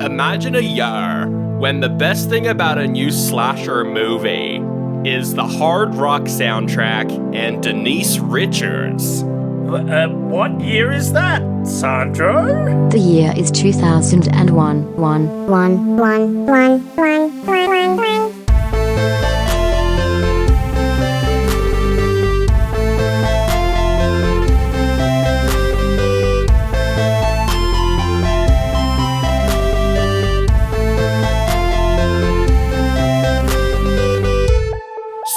Imagine a year when the best thing about a new slasher movie is the hard rock soundtrack and Denise Richards. What year is that, Sandro? The year is 2001.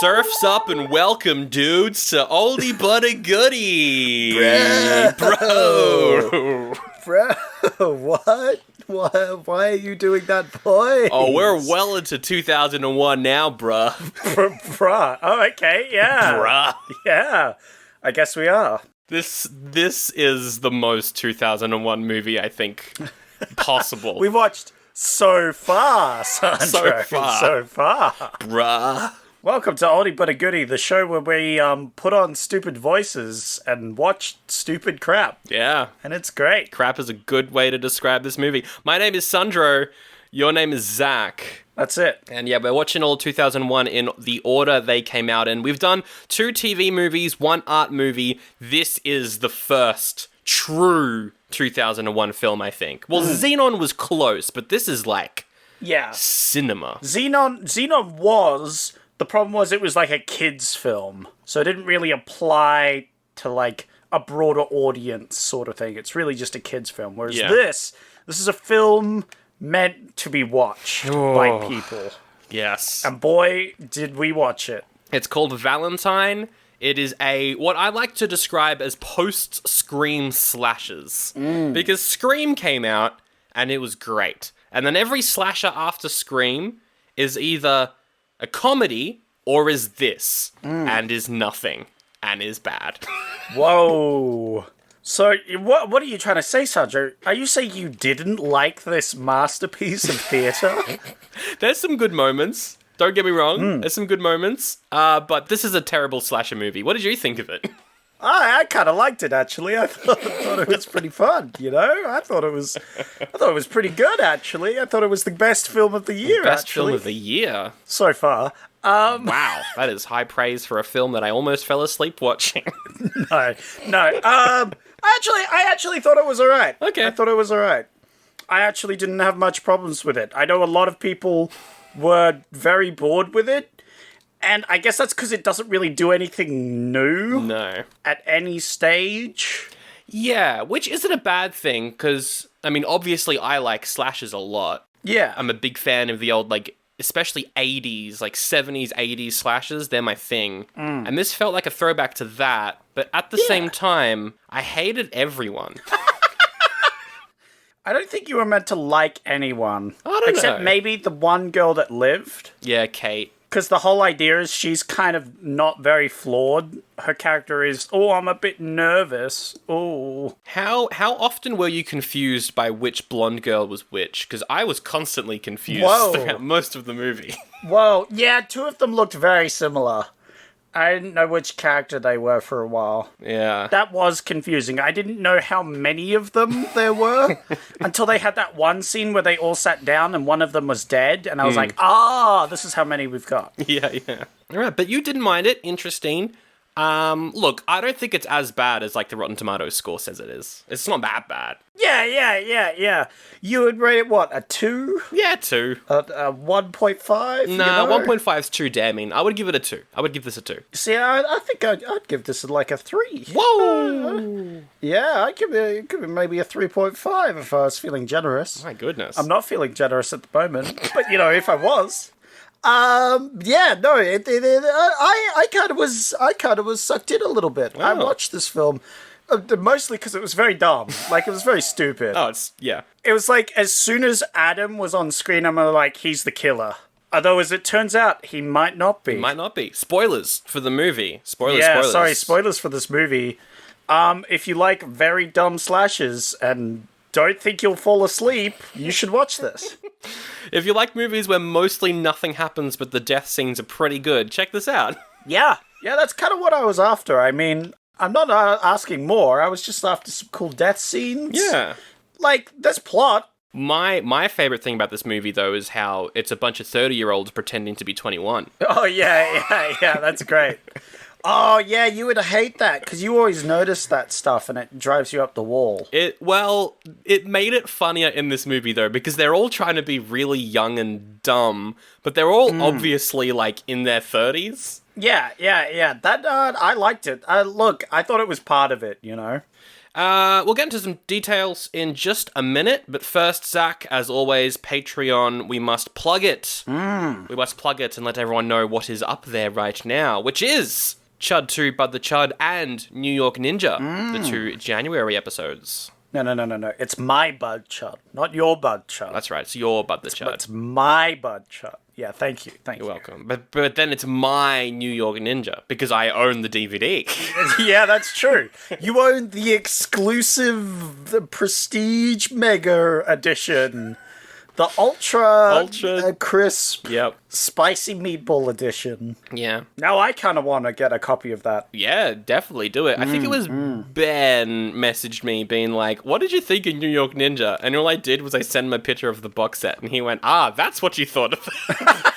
Surf's up and welcome, dudes, to Oldie But A Goodie. Bro, what? Why are you doing that voice? Oh, we're well into 2001 now, bruh. Bruh. Oh, okay, yeah. Bruh. Yeah, I guess we are. This is the most 2001 movie, I think, possible. We watched so far, Sandro. So far. Bruh. Welcome to Oldie But A Goodie, the show where we put on stupid voices and watch stupid crap. Yeah. And it's great. Crap is a good way to describe this movie. My name is Sandro. Your name is Zach. That's it. And yeah, we're watching all 2001 in the order they came out in. We've done 2 TV movies, 1 art movie. This is the first true 2001 film, I think. Well, Xenon was close, but this is like cinema. Xenon was... The problem was it was like a kid's film, so it didn't really apply to like a broader audience sort of thing. It's really just a kid's film. Whereas this is a film meant to be watched by people. Yes. And boy, did we watch it. It's called Valentine. It is what I like to describe as post-Scream slashes. Because Scream came out, and it was great. And then every slasher after Scream is either a comedy, or is this, and is nothing, and is bad. Whoa. So, what are you trying to say, Sandro? Are you saying you didn't like this masterpiece of theatre? There's some good moments. Don't get me wrong. There's some good moments. But this is a terrible slasher movie. What did you think of it? I kind of liked it, actually. I thought it was pretty fun, you know? I thought it was pretty good, actually. I thought it was the best film of the year, Best film of the year? So far. Wow, that is high praise for a film that I almost fell asleep watching. No. I actually thought it was alright. Okay. I thought it was alright. I actually didn't have much problems with it. I know a lot of people were very bored with it. And I guess that's because it doesn't really do anything new. No. At any stage. Yeah, which isn't a bad thing, because, I mean, obviously I like slashers a lot. Yeah. I'm a big fan of the old, like, especially 80s, like 70s, 80s slashers. They're my thing. And this felt like a throwback to that, but at the same time, I hated everyone. I don't think you were meant to like anyone. I don't know. Except maybe the one girl that lived. Yeah, Kate. Because the whole idea is she's kind of not very flawed. Her character is, I'm a bit nervous. Oh. How often were you confused by which blonde girl was which? Because I was constantly confused throughout most of the movie. Well, yeah, 2 of them looked very similar. I didn't know which character they were for a while. Yeah. That was confusing. I didn't know how many of them there were until they had that one scene where they all sat down and one of them was dead. And I was like, this is how many we've got. Yeah. All right, but you didn't mind it. Interesting. Look, I don't think it's as bad as, like, the Rotten Tomatoes score says it is. It's not that bad. Yeah. You would rate it, what, a 2? Yeah, 2. A 1.5? Nah, 1.5 is too damning. I would give it a 2. I would give this a 2. See, I think I'd give this like a 3. Whoa! Yeah, I'd give it maybe a 3.5 if I was feeling generous. My goodness. I'm not feeling generous at the moment, but, if I was... I kind of was sucked in a little bit. Wow. I watched this film mostly because it was very dumb. Like, it was very stupid. Oh, It was like, as soon as Adam was on screen, I'm like, he's the killer. Although, as it turns out, he might not be. He might not be. Spoilers for the movie. Spoilers. Spoilers for this movie. If you like very dumb slashes and don't think you'll fall asleep, you should watch this. If you like movies where mostly nothing happens but the death scenes are pretty good, check this out. Yeah, that's kind of what I was after. I mean, I'm not asking more. I was just after some cool death scenes. Yeah. Like, there's plot. My favorite thing about this movie, though, is how it's a bunch of 30-year-olds pretending to be 21. Oh, yeah, that's great. Oh, yeah, you would hate that, because you always notice that stuff, and it drives you up the wall. It made it funnier in this movie, though, because they're all trying to be really young and dumb, but they're all obviously, like, in their 30s. Yeah. That, I liked it. Look, I thought it was part of it, you know? We'll get into some details in just a minute, but first, Zach, as always, Patreon, we must plug it. We must plug it and let everyone know what is up there right now, which is Chud 2, Bud the Chud, and New York Ninja, the 2 January episodes. No. It's my Bud Chud, not your Bud Chud. That's right, it's your Bud the Chud. It's my Bud Chud. Yeah, thank you. You're welcome. But then it's my New York Ninja, because I own the DVD. Yeah, that's true. You own the exclusive, the Prestige Mega Edition. The Ultra Crisp Spicy Meatball Edition. Yeah. Now I kind of want to get a copy of that. Yeah, definitely do it. I think it was Ben messaged me being like, what did you think of New York Ninja? And all I did was I sent him a picture of the box set, and he went, that's what you thought of it.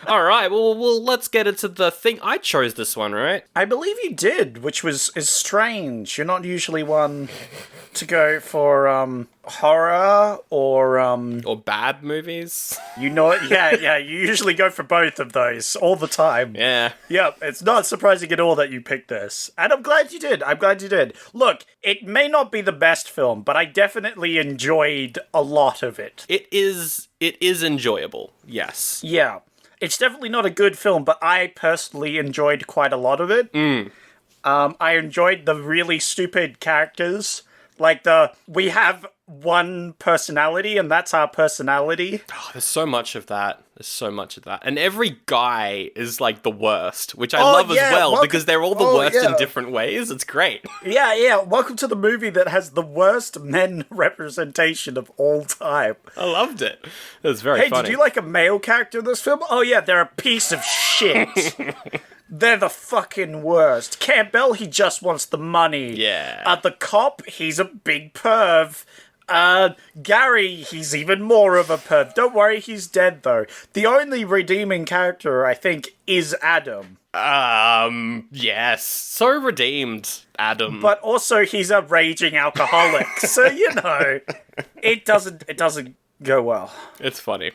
All right, well, let's get into the thing. I chose this one, right? I believe you did, which is strange. You're not usually one to go for horror or bad movies. You know, yeah. You usually go for both of those all the time. Yeah. Yep. It's not surprising at all that you picked this, and I'm glad you did. Look, it may not be the best film, but I definitely enjoyed a lot of it. It is enjoyable. Yes. Yeah. It's definitely not a good film, but I personally enjoyed quite a lot of it. I enjoyed the really stupid characters. Like we have one personality, and that's our personality. Oh, there's so much of that. And every guy is, like, the worst, which I love as well, because they're all the worst in different ways. It's great. Yeah. Welcome to the movie that has the worst men representation of all time. I loved it. It was very funny. Did you like a male character in this film? Oh, yeah, they're a piece of shit. They're the fucking worst. Campbell, he just wants the money. Yeah. The cop, he's a big perv. Gary, he's even more of a perv. Don't worry, he's dead, though. The only redeeming character, I think, is Adam. Yes. So redeemed, Adam. But also, he's a raging alcoholic. So, you know, it doesn't go well. It's funny.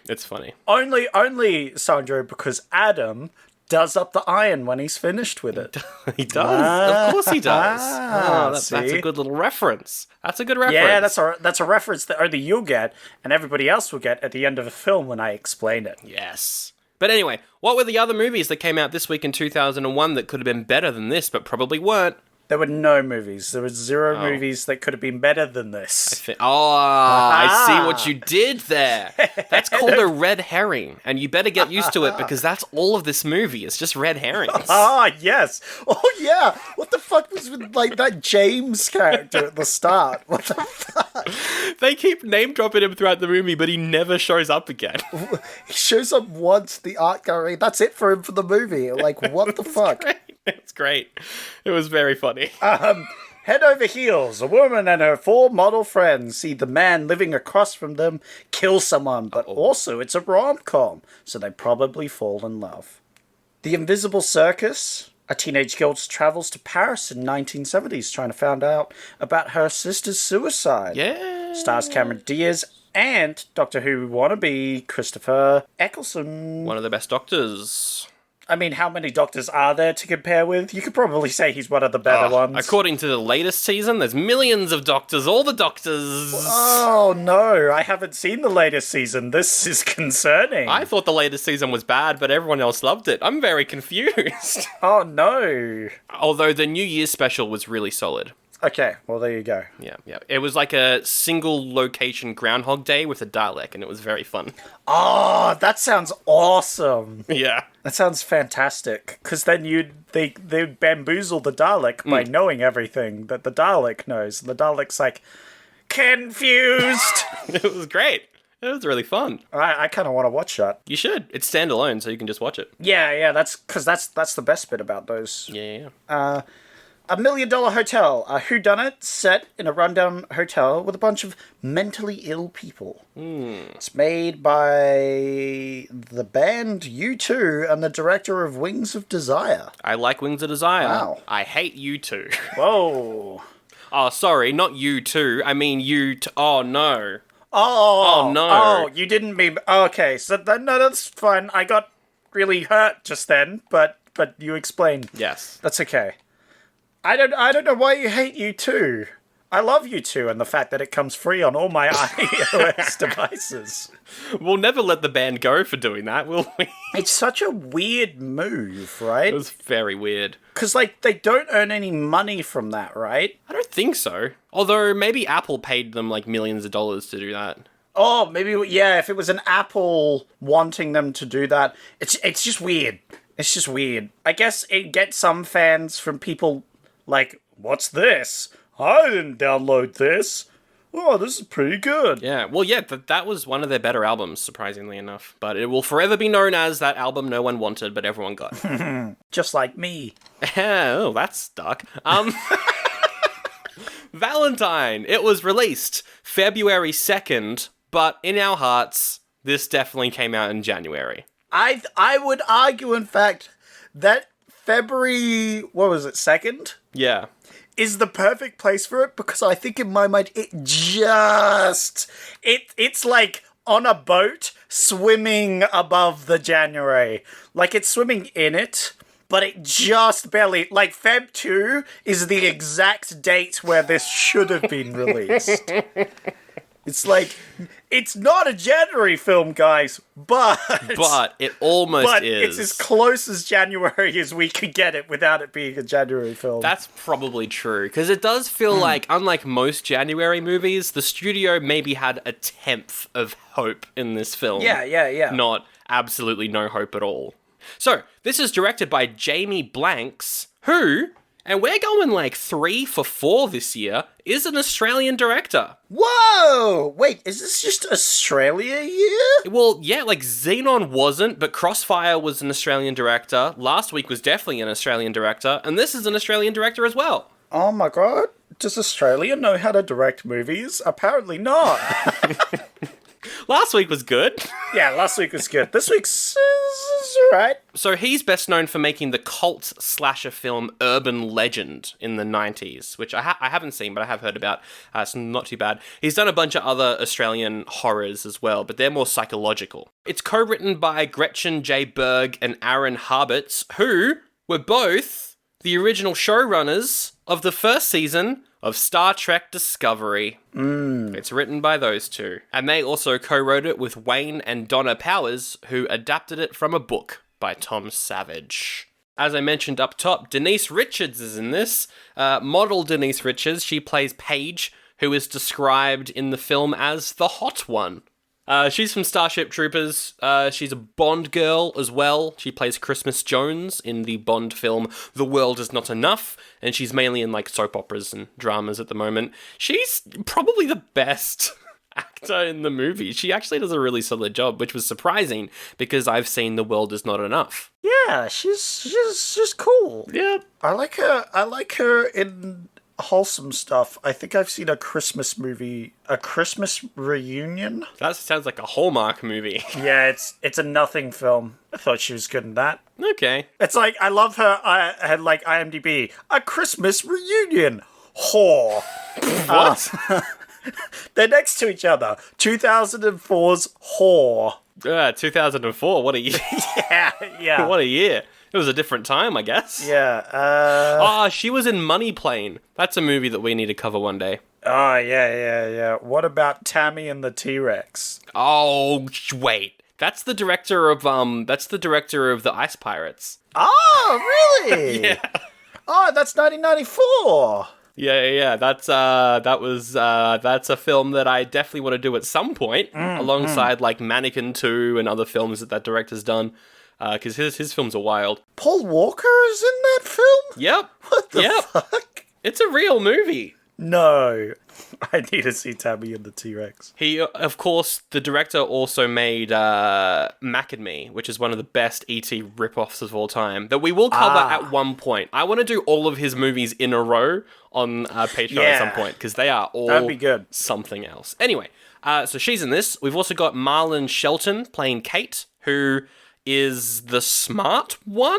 Only, Sandro, because Adam does up the iron when he's finished with it. He does. Of course he does. That's a good little reference. That's a good reference. Yeah, that's a reference that only you'll get and everybody else will get at the end of the film when I explain it. Yes. But anyway, what were the other movies that came out this week in 2001 that could have been better than this, but probably weren't? There were no movies. There were zero movies that could have been better than this. I see what you did there. That's called a red herring, and you better get used to it because that's all of this movie. It's just red herrings. Yes. Oh, yeah. What the fuck was with, like, that James character at the start? What the fuck? They keep name dropping him throughout the movie, but he never shows up again. He shows up once, the art gallery. That's it for him for the movie. Like, what the fuck? Great. It's great. It was very funny. Head over heels, a woman and her 4 model friends see the man living across from them kill someone, but also it's a rom-com, so they probably fall in love. The Invisible Circus. A teenage girl travels to Paris in 1970s trying to find out about her sister's suicide. Yeah. Stars Cameron Diaz and Doctor Who wannabe Christopher Eccleston. One of the best doctors. I mean, how many doctors are there to compare with? You could probably say he's one of the better ones. According to the latest season, there's millions of doctors, all the doctors. Oh, no, I haven't seen the latest season. This is concerning. I thought the latest season was bad, but everyone else loved it. I'm very confused. Oh, no. Although the New Year's special was really solid. Okay, well, there you go. Yeah. It was like a single location Groundhog Day with a Dalek, and it was very fun. Oh, that sounds awesome. Yeah. That sounds fantastic. Because then they bamboozle the Dalek by knowing everything that the Dalek knows. And the Dalek's like, confused. It was great. It was really fun. I kind of want to watch that. You should. It's standalone, so you can just watch it. Yeah, that's because that's the best bit about those. Yeah. A $1 Million Hotel, a whodunit set in a rundown hotel with a bunch of mentally ill people. It's made by the band U2 and the director of Wings of Desire. I like Wings of Desire. Wow. I hate U2. Whoa. Oh, sorry, not U2. I mean U2. Oh, no. Oh, no. Oh, you didn't mean... Okay, so no, that's fine. I got really hurt just then, but you explained. Yes. That's okay. I don't know why you hate U2. I love U2 and the fact that it comes free on all my iOS devices. We'll never let the band go for doing that, will we? It's such a weird move, right? It was very weird. Because, like, they don't earn any money from that, right? I don't think so. Although, maybe Apple paid them, like, millions of dollars to do that. Oh, maybe, yeah, if it was an Apple wanting them to do that. It's just weird. It's just weird. I guess it gets some fans from people like, what's this? I didn't download this. Oh, this is pretty good. Yeah, well, yeah, that was one of their better albums, surprisingly enough. But it will forever be known as that album no one wanted, but everyone got. Just like me. Oh, that's dark. Valentine. It was released February 2nd, but in our hearts, this definitely came out in January. I would argue, in fact, that February, what was it, 2nd? Yeah. Is the perfect place for it, because I think in my mind it's like on a boat swimming above the January. Like it's swimming in it, but it just barely, like Feb 2 is the exact date where this should have been released. It's like, it's not a January film, guys, but it almost It's is. as close as January as we could get it without it being a January film. That's probably true, because it does feel like, unlike most January movies, the studio maybe had a tenth of hope in this film. Yeah. Not absolutely no hope at all. So, this is directed by Jamie Blanks, who, and we're going like 3 for 4 this year, is an Australian director. Whoa! Wait, is this just Australia year? Well, yeah, like Xenon wasn't, but Crossfire was an Australian director. Last Week was definitely an Australian director, and this is an Australian director as well. Oh my god. Does Australia know how to direct movies? Apparently not. Last week was good. Yeah, last week was good. This week's alright. So he's best known for making the cult slasher film Urban Legend in the 90s, which I haven't seen, but I have heard about. It's not too bad. He's done a bunch of other Australian horrors as well, but they're more psychological. It's co-written by Gretchen J. Berg and Aaron Harbitz, who were both the original showrunners of the first season of Star Trek Discovery. It's written by those two. And they also co-wrote it with Wayne and Donna Powers, who adapted it from a book by Tom Savage. As I mentioned up top, Denise Richards is in this. Model Denise Richards, she plays Paige, who is described in the film as the hot one. She's from Starship Troopers. She's a Bond girl as well. She plays Christmas Jones in the Bond film The World Is Not Enough, and she's mainly in like soap operas and dramas at the moment. She's probably the best actor in the movie. She actually does a really solid job, which was surprising because I've seen The World Is Not Enough. Yeah, she's cool. Yeah. I like her in wholesome stuff. I think I've seen a Christmas movie, A Christmas Reunion. That sounds like a Hallmark movie. Yeah, it's a nothing film. I thought she was good in that. Okay. It's like, I love her, I had like IMDb, A Christmas Reunion. Whore. What? They're next to each other. 2004's Whore. 2004, what a year. Yeah. What a year. It was a different time, I guess. Yeah. She was in Money Plane. That's a movie that we need to cover one day. Oh, yeah. What about Tammy and the T-Rex? Oh, wait. That's the director of the Ice Pirates. Oh, really? Yeah. Oh, that's 1994. Yeah. That's a film that I definitely want to do at some point, alongside like Mannequin 2 and other films that director's done. Because his films are wild. Paul Walker is in that film? Yep. What the fuck? It's a real movie. No. I need to see Tammy and the T-Rex. He, of course, the director also made Mac and Me, which is one of the best E.T. rip-offs of all time, that we will cover at one point. I want to do all of his movies in a row on Patreon at some point, because they are all That'd be good. Something else. Anyway, so she's in this. We've also got Marlon Shelton playing Kate, who is the smart one?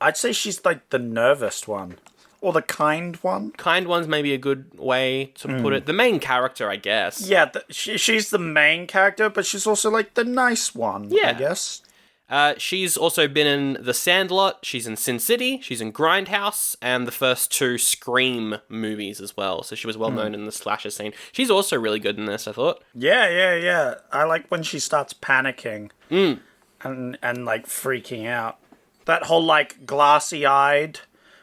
I'd say she's like the nervous one. Or the kind one? Kind one's maybe a good way to put it. The main character, I guess. Yeah, she's the main character, but she's also like the nice one, I guess. She's also been in The Sandlot, she's in Sin City, she's in Grindhouse, and the first 2 Scream movies as well. So she was well known in the slasher scene. She's also really good in this, I thought. Yeah. I like when she starts panicking and like freaking out. That whole like glassy-eyed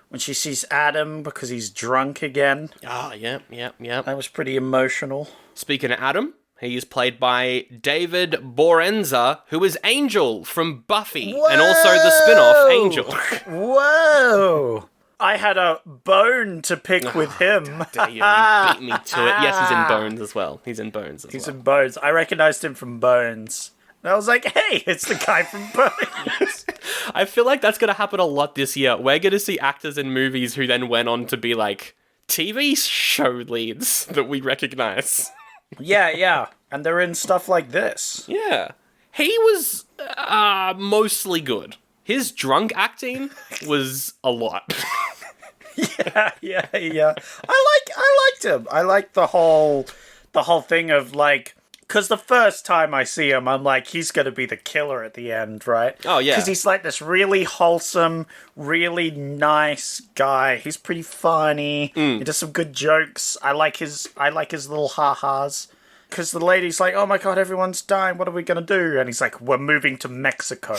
when she sees Adam because he's drunk again. Ah, yep. That was pretty emotional. Speaking of Adam, he is played by David Borenza, who is Angel from Buffy, and also the spin-off Angel. Whoa! I had a bone to pick with him. Dare you beat me to it. Yes, he's in Bones as well. He's in Bones. I recognized him from Bones. And I was like, hey, it's the guy from Bones. I feel like that's going to happen a lot this year. We're going to see actors in movies who then went on to be like TV show leads that we recognize. Yeah. And they're in stuff like this. Yeah. He was mostly good. His drunk acting was a lot. Yeah. I liked him. I liked the whole thing of like, because the first time I see him, I'm like, he's going to be the killer at the end, right? Oh, yeah. Because he's like this really wholesome, really nice guy. He's pretty funny. He does some good jokes. I like his little ha-has. Because the lady's like, oh my god, everyone's dying. What are we going to do? And he's like, we're moving to Mexico.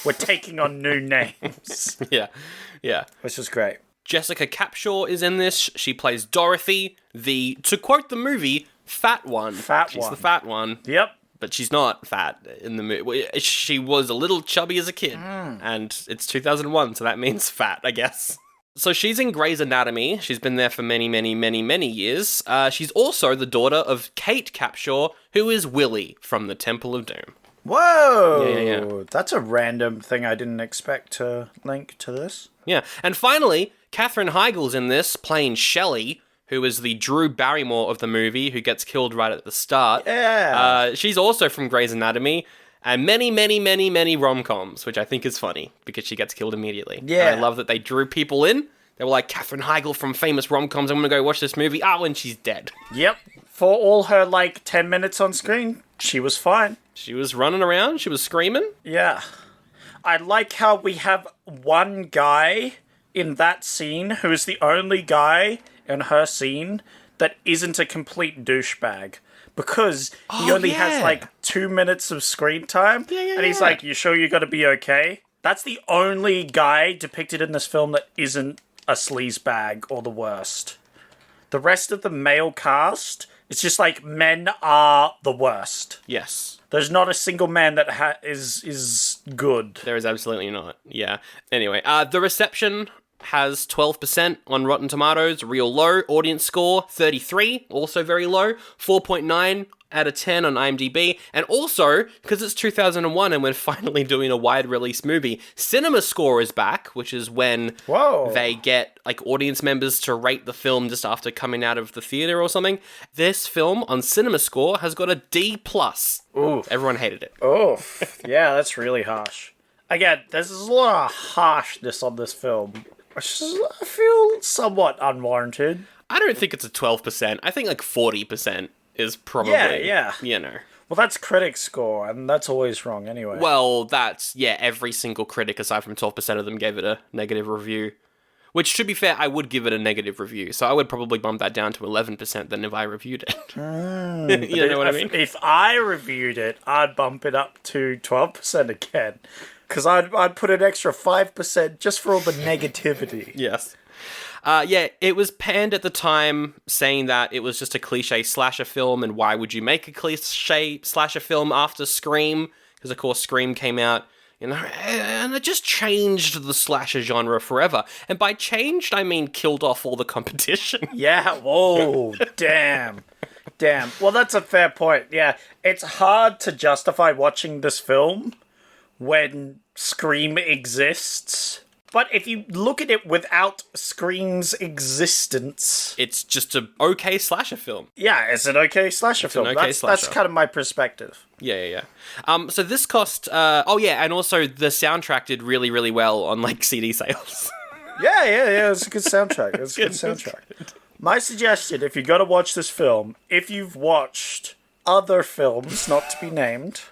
We're taking on new names. Yeah. Which is great. Jessica Capshaw is in this. She plays Dorothy, to quote the movie, fat one. She's the fat one. Yep. But she's not fat in the movie. She was a little chubby as a kid. And it's 2001, so that means fat, I guess. So she's in Grey's Anatomy. She's been there for many, many, many, many years. She's also the daughter of Kate Capshaw, who is Willie from the Temple of Doom. Whoa! Yeah. That's a random thing I didn't expect to link to this. Yeah. And finally, Katherine Heigl's in this, playing Shelley, who is the Drew Barrymore of the movie, who gets killed right at the start. Yeah. She's also from Grey's Anatomy, and many, many, many, many rom-coms, which I think is funny, because she gets killed immediately. Yeah. And I love that they drew people in. They were like, Katherine Heigl from famous rom-coms, I'm gonna go watch this movie. Oh, and she's dead. Yep. For all her, 10 minutes on screen, she was fine. She was running around, she was screaming. Yeah. I like how we have one guy in that scene who is the only guy in her scene that isn't a complete douchebag. Because he only has 2 minutes of screen time. And he's like, you sure you're going to be okay? That's the only guy depicted in this film that isn't a sleazebag or the worst. The rest of the male cast, it's just like men are the worst. Yes. There's not a single man that is good. There is absolutely not. Yeah. Anyway, the reception has 12% on Rotten Tomatoes, real low. Audience score, 33, also very low. 4.9 out of 10 on IMDb. And also, because it's 2001 and we're finally doing a wide release movie, Cinema Score is back, which is when they get audience members to rate the film just after coming out of the theater or something. This film on Cinema Score has got a D+. Ooh. Everyone hated it. Oh, yeah, that's really harsh. Again, there's a lot of harshness on this film. I feel somewhat unwarranted. I don't think it's a 12%. I think 40% is probably, yeah. Well, that's critic score, and that's always wrong anyway. Well, that's, every single critic aside from 12% of them gave it a negative review. Which, to be fair, I would give it a negative review, so I would probably bump that down to 11% than if I reviewed it. You know what I mean? If I reviewed it, I'd bump it up to 12% again. Because I'd put an extra 5% just for all the negativity. Yes. It was panned at the time, saying that it was just a cliche slasher film, and why would you make a cliche slasher film after Scream? Because, of course, Scream came out, You know, and it just changed the slasher genre forever. And by changed, I mean killed off all the competition. Yeah, whoa, damn. Damn. Well, that's a fair point. Yeah, it's hard to justify watching this film when Scream exists. But if you look at it without Scream's existence... It's just an okay slasher film. Yeah, it's an okay slasher film. That's kind of my perspective. Yeah. So this cost... and also the soundtrack did really, really well on, like, CD sales. Yeah, it's a good soundtrack. It's a good soundtrack. My suggestion, if you're going to watch this film, if you've watched other films, not to be named,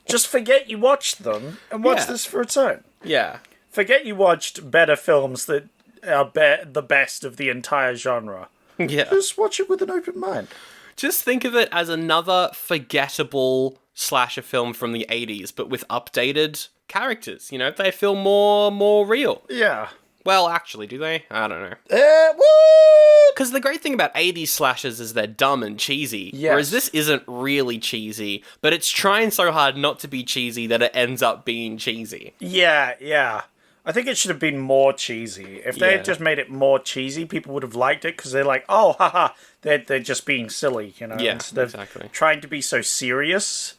just forget you watched them and watch this for its own. Yeah. Forget you watched better films that are the best of the entire genre. Yeah. Just watch it with an open mind. Just think of it as another forgettable slasher film from the 80s, but with updated characters. You know, they feel more real. Yeah. Well, actually, do they? I don't know. Woo! Because the great thing about 80s slashers is they're dumb and cheesy. Yes. Whereas this isn't really cheesy, but it's trying so hard not to be cheesy that it ends up being cheesy. Yeah. I think it should have been more cheesy. If they had just made it more cheesy, people would have liked it because they're like, oh, haha, they're just being silly, you know? Yeah, instead exactly. of trying to be so serious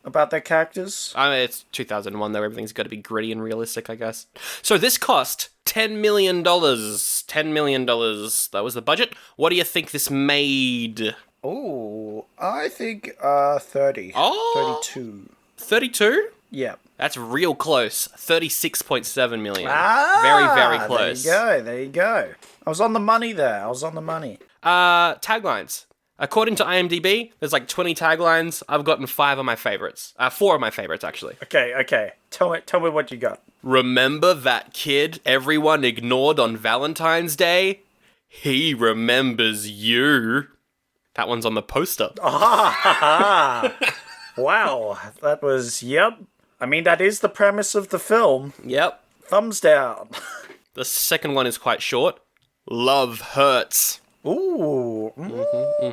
about their characters. I mean, it's 2001, though. Everything's got to be gritty and realistic, I guess. So this cost $10 million. $10 million. That was the budget. What do you think this made? Oh, I think 30. Oh! 32. 32? Yeah. That's real close. 36.7 million. Ah, very, very close. There you go. I was on the money there. Taglines. According to IMDb, there's like 20 taglines. I've gotten 5 of my favorites. 4 of my favorites, actually. Okay. Tell me what you got. Remember that kid everyone ignored on Valentine's Day? He remembers you. That one's on the poster. Wow. That was, yep. I mean, that is the premise of the film. Yep. Thumbs down. The second one is quite short. Love hurts. Ooh.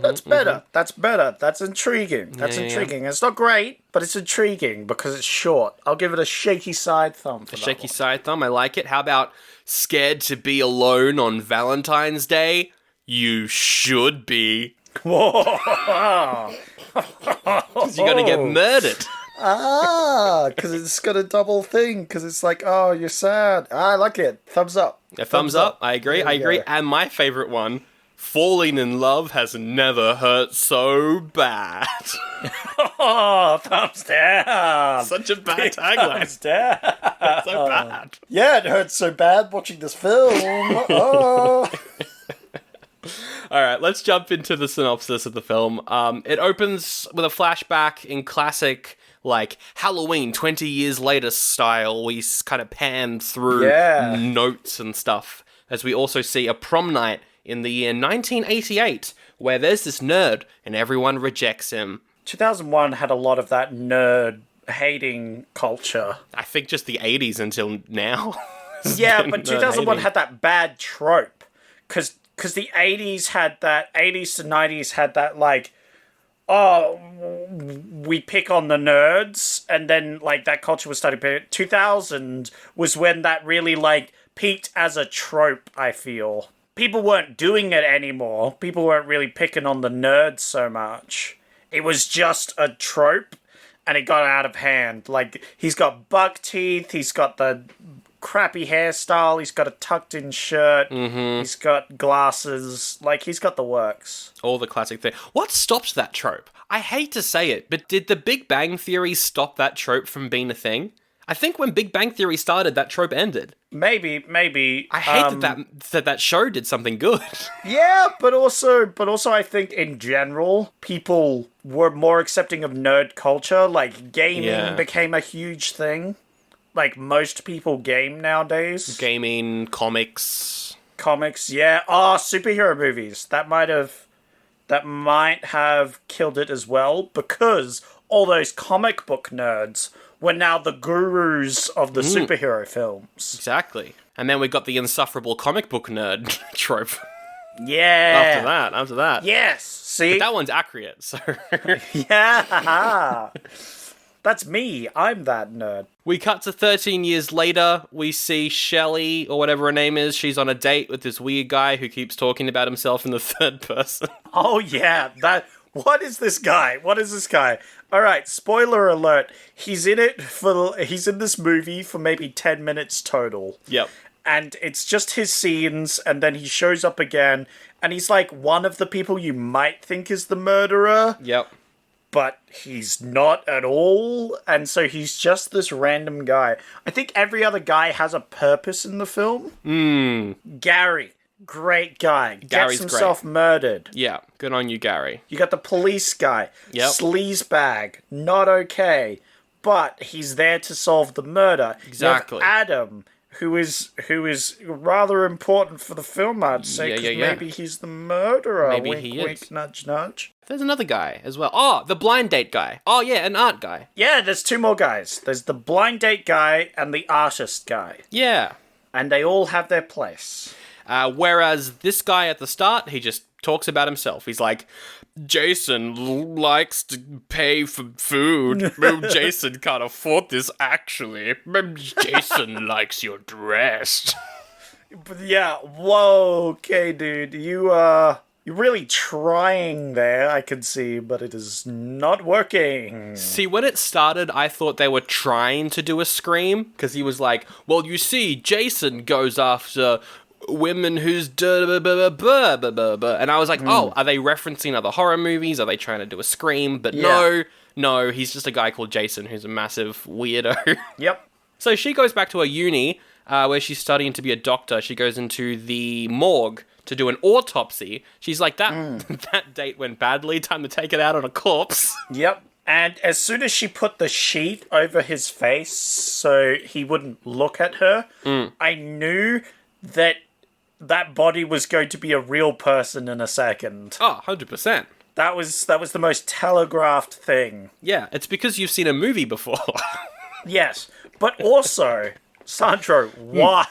That's better. That's better. That's intriguing. That's intriguing. It's not great, but it's intriguing because it's short. I'll give it a shaky side thumb for that Shaky one. side thumb, I like it. How about scared to be alone on Valentine's Day? You should be. Whoa. You're gonna get murdered. Because it's got a double thing. Because it's like, oh, you're sad. I like it. Thumbs up. A thumbs up. I agree. Go. And my favorite one, falling in love has never hurt so bad. Oh, thumbs down. Such a bad tagline. Thumbs down. So bad. Yeah, it hurts so bad watching this film. Oh. All right, let's jump into the synopsis of the film. It opens with a flashback in classic, like, Halloween 20 years later style. We kind of pan through notes and stuff, as we also see a prom night in the year 1988, where there's this nerd and everyone rejects him. 2001 had a lot of that nerd hating culture. I think just the 80s until now. Yeah, but 2001 had that bad trope. Because the 80s had that, 80s to 90s had that, like, oh, we pick on the nerds, and then, like, that culture was starting to... 2000 was when that really, like, peaked as a trope, I feel. People weren't doing it anymore. People weren't really picking on the nerds so much. It was just a trope, and it got out of hand. Like, he's got buck teeth, he's got the crappy hairstyle, he's got a tucked-in shirt, he's got glasses, like, he's got the works. All the classic thing. What stopped that trope? I hate to say it, but did the Big Bang Theory stop that trope from being a thing? I think when Big Bang Theory started, that trope ended. Maybe. I hate that show did something good. Yeah, but also I think in general, people were more accepting of nerd culture. Like, gaming became a huge thing. Like, most people game nowadays. Gaming, comics. Comics, yeah. Oh, superhero movies. That might have killed it as well, because all those comic book nerds were now the gurus of the superhero films. Exactly. And then we got the insufferable comic book nerd trope. Yeah. After that. Yes. See? But that one's accurate, so... Yeah. That's me. I'm that nerd. We cut to 13 years later. We see Shelley, or whatever her name is. She's on a date with this weird guy who keeps talking about himself in the third person. Oh, yeah. What is this guy? All right, spoiler alert. He's in this movie for maybe 10 minutes total. Yep. And it's just his scenes, and then he shows up again, and he's like one of the people you might think is the murderer. Yep. But he's not at all, and so he's just this random guy. I think every other guy has a purpose in the film. Gary, great guy. Gary's Gets himself murdered. Yeah, good on you, Gary. You got the police guy. Yep. Sleazebag, not okay, but he's there to solve the murder. Exactly. You have Adam, who is rather important for the film, I'd say, because maybe he's the murderer. Maybe wink, he wink, is. nudge, nudge. There's another guy as well. Oh, the blind date guy. Oh, yeah, an art guy. Yeah, there's two more guys. There's the blind date guy and the artist guy. Yeah. And they all have their place. Whereas this guy at the start, he just talks about himself. He's like, Jason likes to pay for food. Jason can't afford this, actually. Jason likes your dress. But yeah, whoa, okay, dude. You're really trying there, I can see, but it is not working. See, when it started, I thought they were trying to do a Scream, because he was like, well, you see, Jason goes after women who's and I was like, oh, are they referencing other horror movies? Are they trying to do a Scream? But no, he's just a guy called Jason who's a massive weirdo. Yep. So she goes back to her uni, where she's studying to be a doctor. She goes into the morgue to do an autopsy. She's like, that date went badly, time to take it out on a corpse. Yep. And as soon as she put the sheet over his face so he wouldn't look at her, I knew that body was going to be a real person in a second. Oh, 100%. That was the most telegraphed thing. Yeah, it's because you've seen a movie before. Yes, but also, Sandro, why?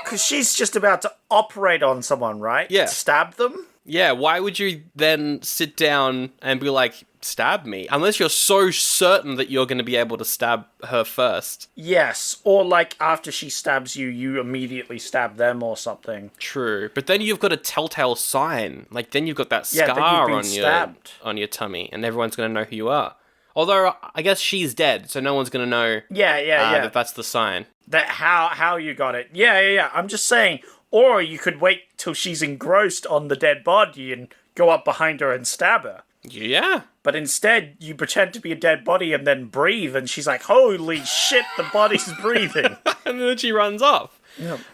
Because she's just about to operate on someone, right? Yeah. Stab them? Yeah, why would you then sit down and be like, stab me? Unless you're so certain that you're going to be able to stab her first. Yes, or like after she stabs you, you immediately stab them or something. True, but then you've got a telltale sign. Like, then you've got that scar on your tummy, and everyone's going to know who you are. Although, I guess she's dead, so no one's going to know that that's the sign. That how you got it. Yeah. I'm just saying, or you could wait till she's engrossed on the dead body and go up behind her and stab her. Yeah. But instead, you pretend to be a dead body and then breathe, and she's like, holy shit, the body's breathing. And then she runs off.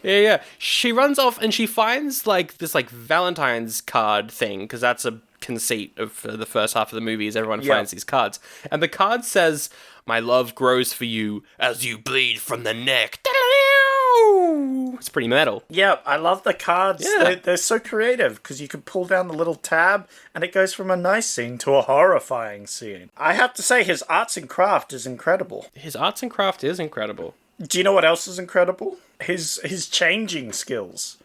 Yeah. She runs off and she finds like this like Valentine's card thing, because that's a conceit of the first half of the movie is everyone finds these cards. And the card says, my love grows for you as you bleed from the neck. It's pretty metal. Yeah, I love the cards. Yeah. They're so creative because you can pull down the little tab and it goes from a nice scene to a horrifying scene. I have to say his arts and craft is incredible. His arts and craft is incredible. Do you know what else is incredible? His changing skills.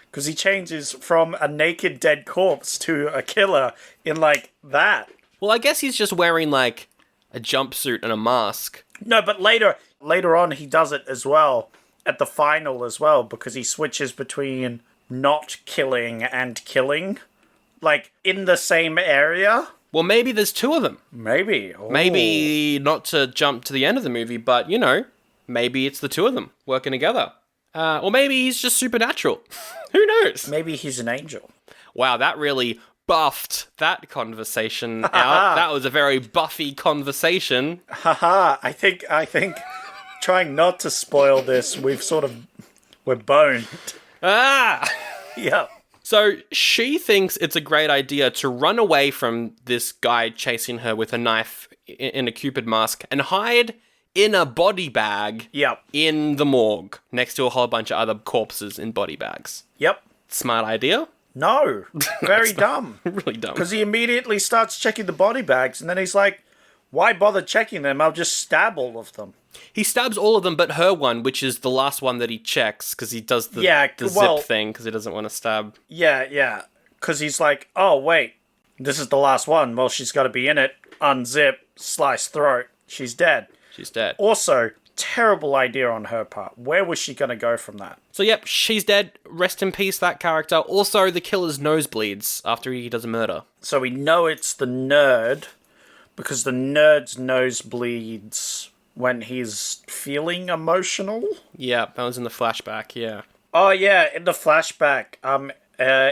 Because he changes from a naked dead corpse to a killer in like that. Well, I guess he's just wearing like a jumpsuit and a mask. No, but later on he does it as well. At the final as well, because he switches between not killing and killing. Like, in the same area. Well, maybe there's two of them. Maybe. Ooh. Maybe not to jump to the end of the movie, but, you know, maybe it's the two of them working together. Or maybe he's just supernatural. Who knows? Maybe he's an angel. Wow, that really buffed that conversation out. That was a very Buffy conversation. Haha, I think... Trying not to spoil this, we're boned. Yeah. So she thinks it's a great idea to run away from this guy chasing her with a knife in a cupid mask and hide in a body bag in the morgue next to a whole bunch of other corpses in body bags. Yep. Smart idea? No. Very dumb. Really dumb. Because he immediately starts checking the body bags and then he's like, why bother checking them? I'll just stab all of them. He stabs all of them but her one, which is the last one that he checks, because he does the zip thing, because he doesn't want to stab. Yeah. Because he's like, oh, wait, this is the last one. Well, she's got to be in it. Unzip, slice throat. She's dead. She's dead. Also, terrible idea on her part. Where was she going to go from that? So, yep, she's dead. Rest in peace, that character. Also, the killer's nose bleeds after he does a murder. So we know it's the nerd, because the nerd's nose bleeds when he's feeling emotional. Yeah, that was in the flashback, yeah. Oh, yeah, in the flashback,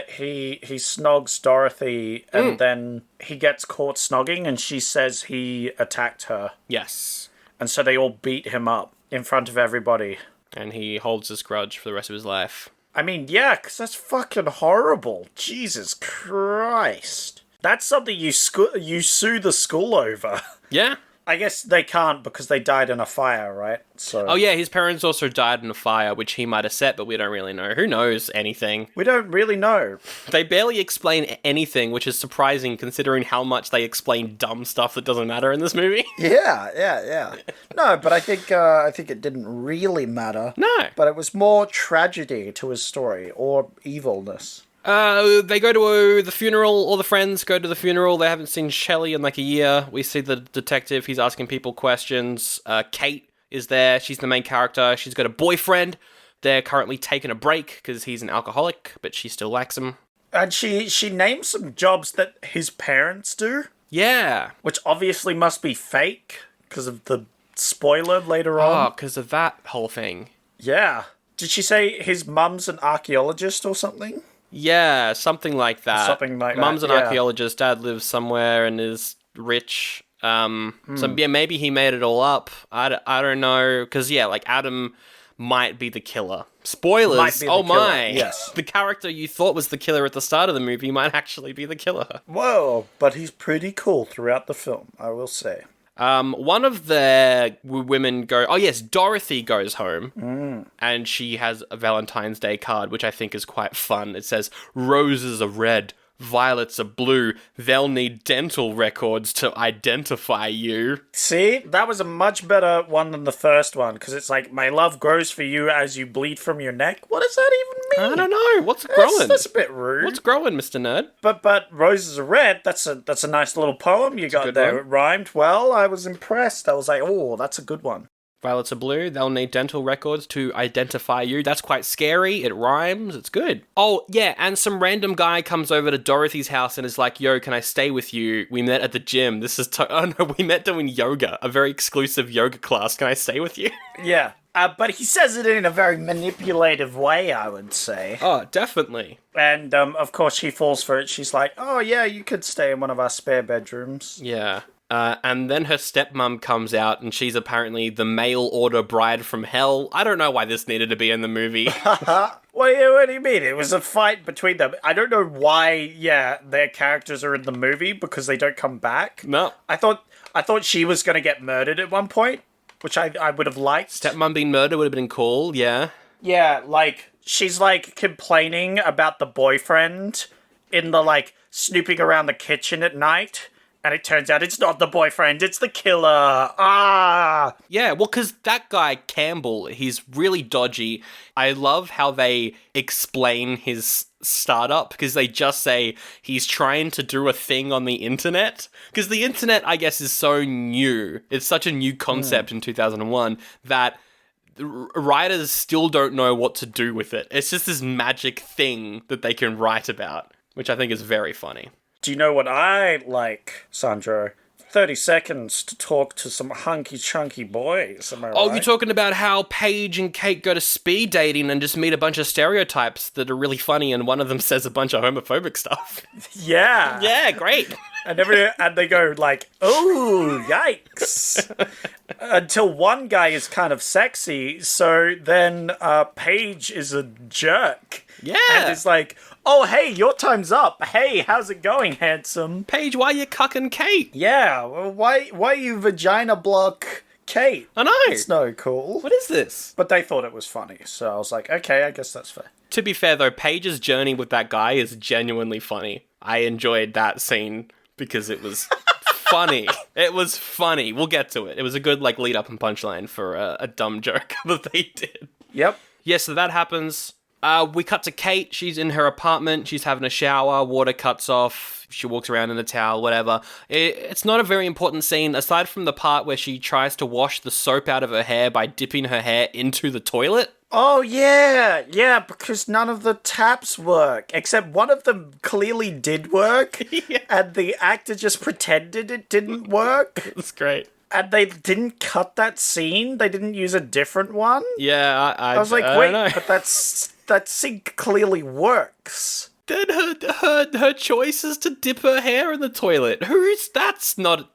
he snogs Dorothy, and then he gets caught snogging, and she says he attacked her. Yes. And so they all beat him up in front of everybody. And he holds his grudge for the rest of his life. I mean, yeah, because that's fucking horrible. Jesus Christ. That's something you sue the school over. Yeah. I guess they can't because they died in a fire, right? So Oh yeah, his parents also died in a fire, which he might have set, but we don't really know. Who knows anything? we don't really know. They barely explain anything, which is surprising considering how much they explain dumb stuff that doesn't matter in this movie. Yeah. No, but I think it didn't really matter. No. But it was more tragedy to his story, or evilness. They go to the funeral, all the friends go to the funeral. They haven't seen Shelley in like a year. We see the detective, he's asking people questions. Kate is there, she's the main character. She's got a boyfriend. They're currently taking a break because he's an alcoholic, but she still likes him. And she names some jobs that his parents do. Yeah. Which obviously must be fake, because of the spoiler later Oh, on. because of that whole thing. Yeah. Did she say his mum's an archaeologist or something? Yeah, something like that. Something like that, Mum's an yeah. archaeologist, dad lives somewhere and is rich. So yeah, maybe he made it all up. I don't know. Because yeah, like Adam might be the killer. Spoilers. Might be the oh killer, my. yes. The character you thought was the killer at the start of the movie might actually be the killer. Whoa, but he's pretty cool throughout the film, I will say. One of the women oh yes, Dorothy goes home and she has a Valentine's Day card, which I think is quite fun. It says, roses are red, violets are blue, they'll need dental records to identify you. See, that was a much better one than the first one, because it's like, my love grows for you as you bleed from your neck. What does that even mean? I don't know. What's growing? That's a bit rude. What's growing, Mr. Nerd? But roses are red. That's a nice little poem you got there. one. It rhymed well. I was impressed. I was like, oh, that's a good one. Violets are blue, they'll need dental records to identify you. That's quite scary. It rhymes. It's good. Oh, yeah, and some random guy comes over to Dorothy's house and is like, yo, can I stay with you? We met at the gym. We met doing yoga, a very exclusive yoga class. Can I stay with you? Yeah. But he says it in a very manipulative way, I would say. Oh, definitely. And, of course, she falls for it. She's like, oh, yeah, you could stay in one of our spare bedrooms. Yeah. And then her stepmom comes out, and she's apparently the mail order bride from hell. I don't know why this needed to be in the movie. What do you mean? It was a fight between them. I don't know why, their characters are in the movie, because they don't come back. No. I thought she was going to get murdered at one point, which I would have liked. Stepmom being murdered would have been cool, yeah. Yeah, like, she's, like, complaining about the boyfriend in the, like, snooping around the kitchen at night. And it turns out it's not the boyfriend, it's the killer. Ah! Yeah, well, because that guy, Campbell, he's really dodgy. I love how they explain his startup, because they just say he's trying to do a thing on the internet. Because the internet, I guess, is so new. It's such a new concept in 2001 that writers still don't know what to do with it. It's just this magic thing that they can write about, which I think is very funny. Do you know what I like, Sandro? 30 seconds to talk to some hunky-chunky boys, am I right? Oh, you're talking about how Paige and Kate go to speed dating and just meet a bunch of stereotypes that are really funny, and one of them says a bunch of homophobic stuff. Yeah. Yeah, great. And they go like, oh, yikes. Until one guy is kind of sexy, so then Paige is a jerk. Yeah. And it's like, oh, hey, your time's up. Hey, how's it going, handsome? Paige, why you cucking Kate? Yeah, well, why you vagina block Kate? I know. It's no cool. What is this? But they thought it was funny, so I was like, okay, I guess that's fair. To be fair, though, Paige's journey with that guy is genuinely funny. I enjoyed that scene because it was funny. It was funny. We'll get to it. It was a good lead up and punchline for a dumb joke that they did. Yep. Yeah, so that happens. We cut to Kate. She's in her apartment. She's having a shower. Water cuts off. She walks around in a towel, whatever. It's not a very important scene, aside from the part where she tries to wash the soap out of her hair by dipping her hair into the toilet. Oh, yeah. Yeah, because none of the taps work. Except one of them clearly did work. Yeah. And the actor just pretended it didn't work. That's great. And they didn't cut that scene? They didn't use a different one? Yeah, I was like, wait, but that scene clearly works. Then her choice is to dip her hair in the toilet.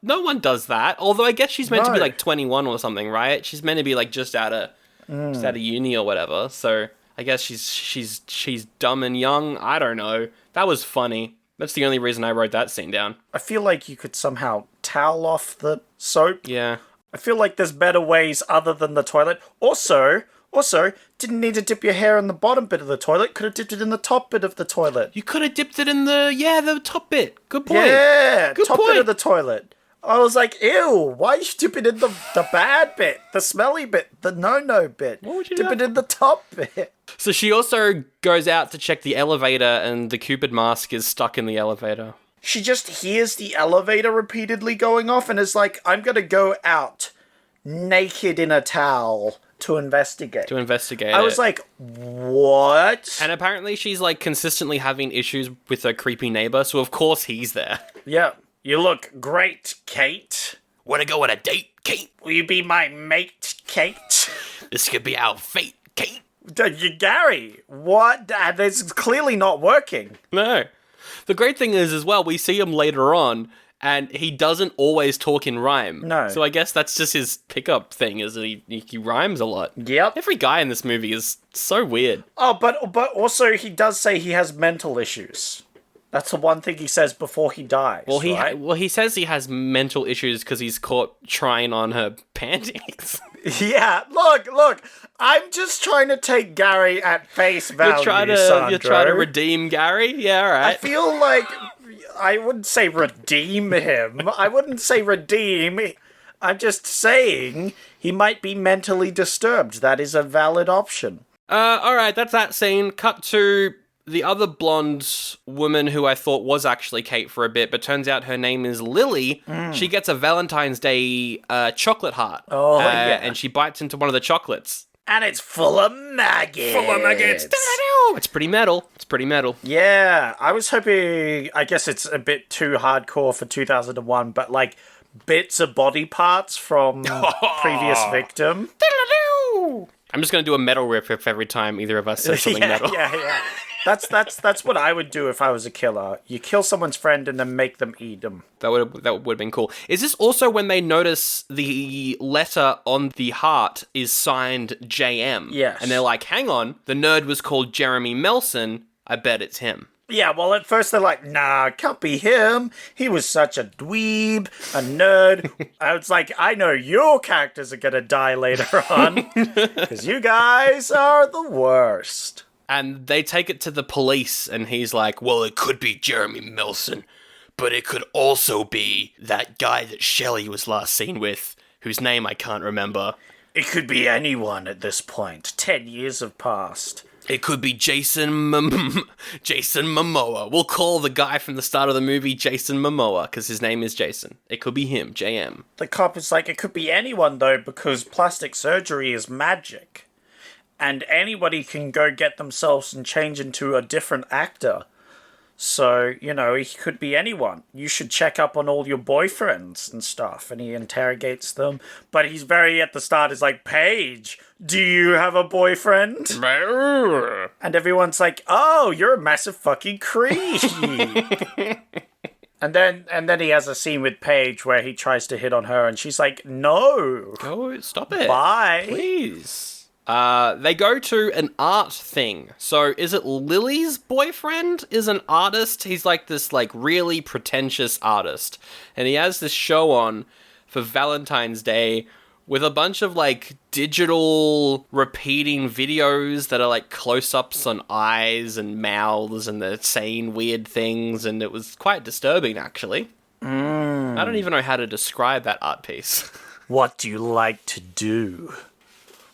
No one does that. Although I guess she's meant to be like 21 or something, right? She's meant to be like just out of uni or whatever. So I guess she's dumb and young. I don't know. That was funny. That's the only reason I wrote that scene down. I feel like you could somehow towel off the soap. Yeah. I feel like there's better ways other than the toilet. Also, didn't need to dip your hair in the bottom bit of the toilet. Could have dipped it in the top bit of the toilet. You could have dipped it in the top bit. Good point. Yeah, Good top point. bit of the toilet. I was like, ew, why are you dipping in the bad bit, the smelly bit, the no bit? What would you do? Dip it in the top bit. So she also goes out to check the elevator and the Cupid mask is stuck in the elevator. She just hears the elevator repeatedly going off and is like, I'm going to go out naked in a towel to investigate. I was like, what? And apparently she's like consistently having issues with her creepy neighbor, so of course he's there. Yeah. You look great, Kate. Wanna go on a date, Kate? Will you be my mate, Kate? This could be our fate, Kate. Gary, what? This is clearly not working. No. The great thing is, as well, we see him later on, and he doesn't always talk in rhyme. No. So I guess that's just his pickup thing, is that he rhymes a lot. Yep. Every guy in this movie is so weird. Oh, but also he does say he has mental issues. That's the one thing he says before he dies. Well, right? he says he has mental issues because he's caught trying on her panties. Yeah, look, I'm just trying to take Gary at face value, You're trying to redeem Gary? Yeah, all right. I feel like I wouldn't say redeem him. I wouldn't say redeem. I'm just saying he might be mentally disturbed. That is a valid option. All right, that's that scene. Cut to the other blonde woman who I thought was actually Kate for a bit, but turns out her name is Lily. She gets a Valentine's Day chocolate heart. Oh, yeah. And she bites into one of the chocolates. And it's full of maggots. It's pretty metal. Yeah, I was hoping, I guess it's a bit too hardcore for 2001, but like bits of body parts from previous victim. I'm just going to do a metal riff every time either of us says something metal. Yeah. That's what I would do if I was a killer. You kill someone's friend and then make them eat them. That would have been cool. Is this also when they notice the letter on the heart is signed JM? Yes. And they're like, hang on, the nerd was called Jeremy Melson. I bet it's him. Yeah, well, at first they're like, nah, can't be him. He was such a dweeb, a nerd. I was like, I know your characters are gonna die later on. Because you guys are the worst. And they take it to the police, and he's like, well, it could be Jeremy Melson, but it could also be that guy that Shelley was last seen with, whose name I can't remember. It could be anyone at this point. 10 years have passed. It could be Jason Momoa. We'll call the guy from the start of the movie Jason Momoa, because his name is Jason. It could be him, JM. The cop is like, it could be anyone, though, because plastic surgery is magic. And anybody can go get themselves and change into a different actor. So, he could be anyone. You should check up on all your boyfriends and stuff. And he interrogates them. But he's very at the start is like, Paige, do you have a boyfriend? And everyone's like, oh, you're a massive fucking creep. And then he has a scene with Paige where he tries to hit on her. And she's like, no. Oh, stop it. Bye. Please. They go to an art thing. So is it Lily's boyfriend is an artist? He's like this really pretentious artist. And he has this show on for Valentine's Day with a bunch of digital repeating videos that are close-ups on eyes and mouths and they're saying weird things. And it was quite disturbing, actually. I don't even know how to describe that art piece. What do you like to do?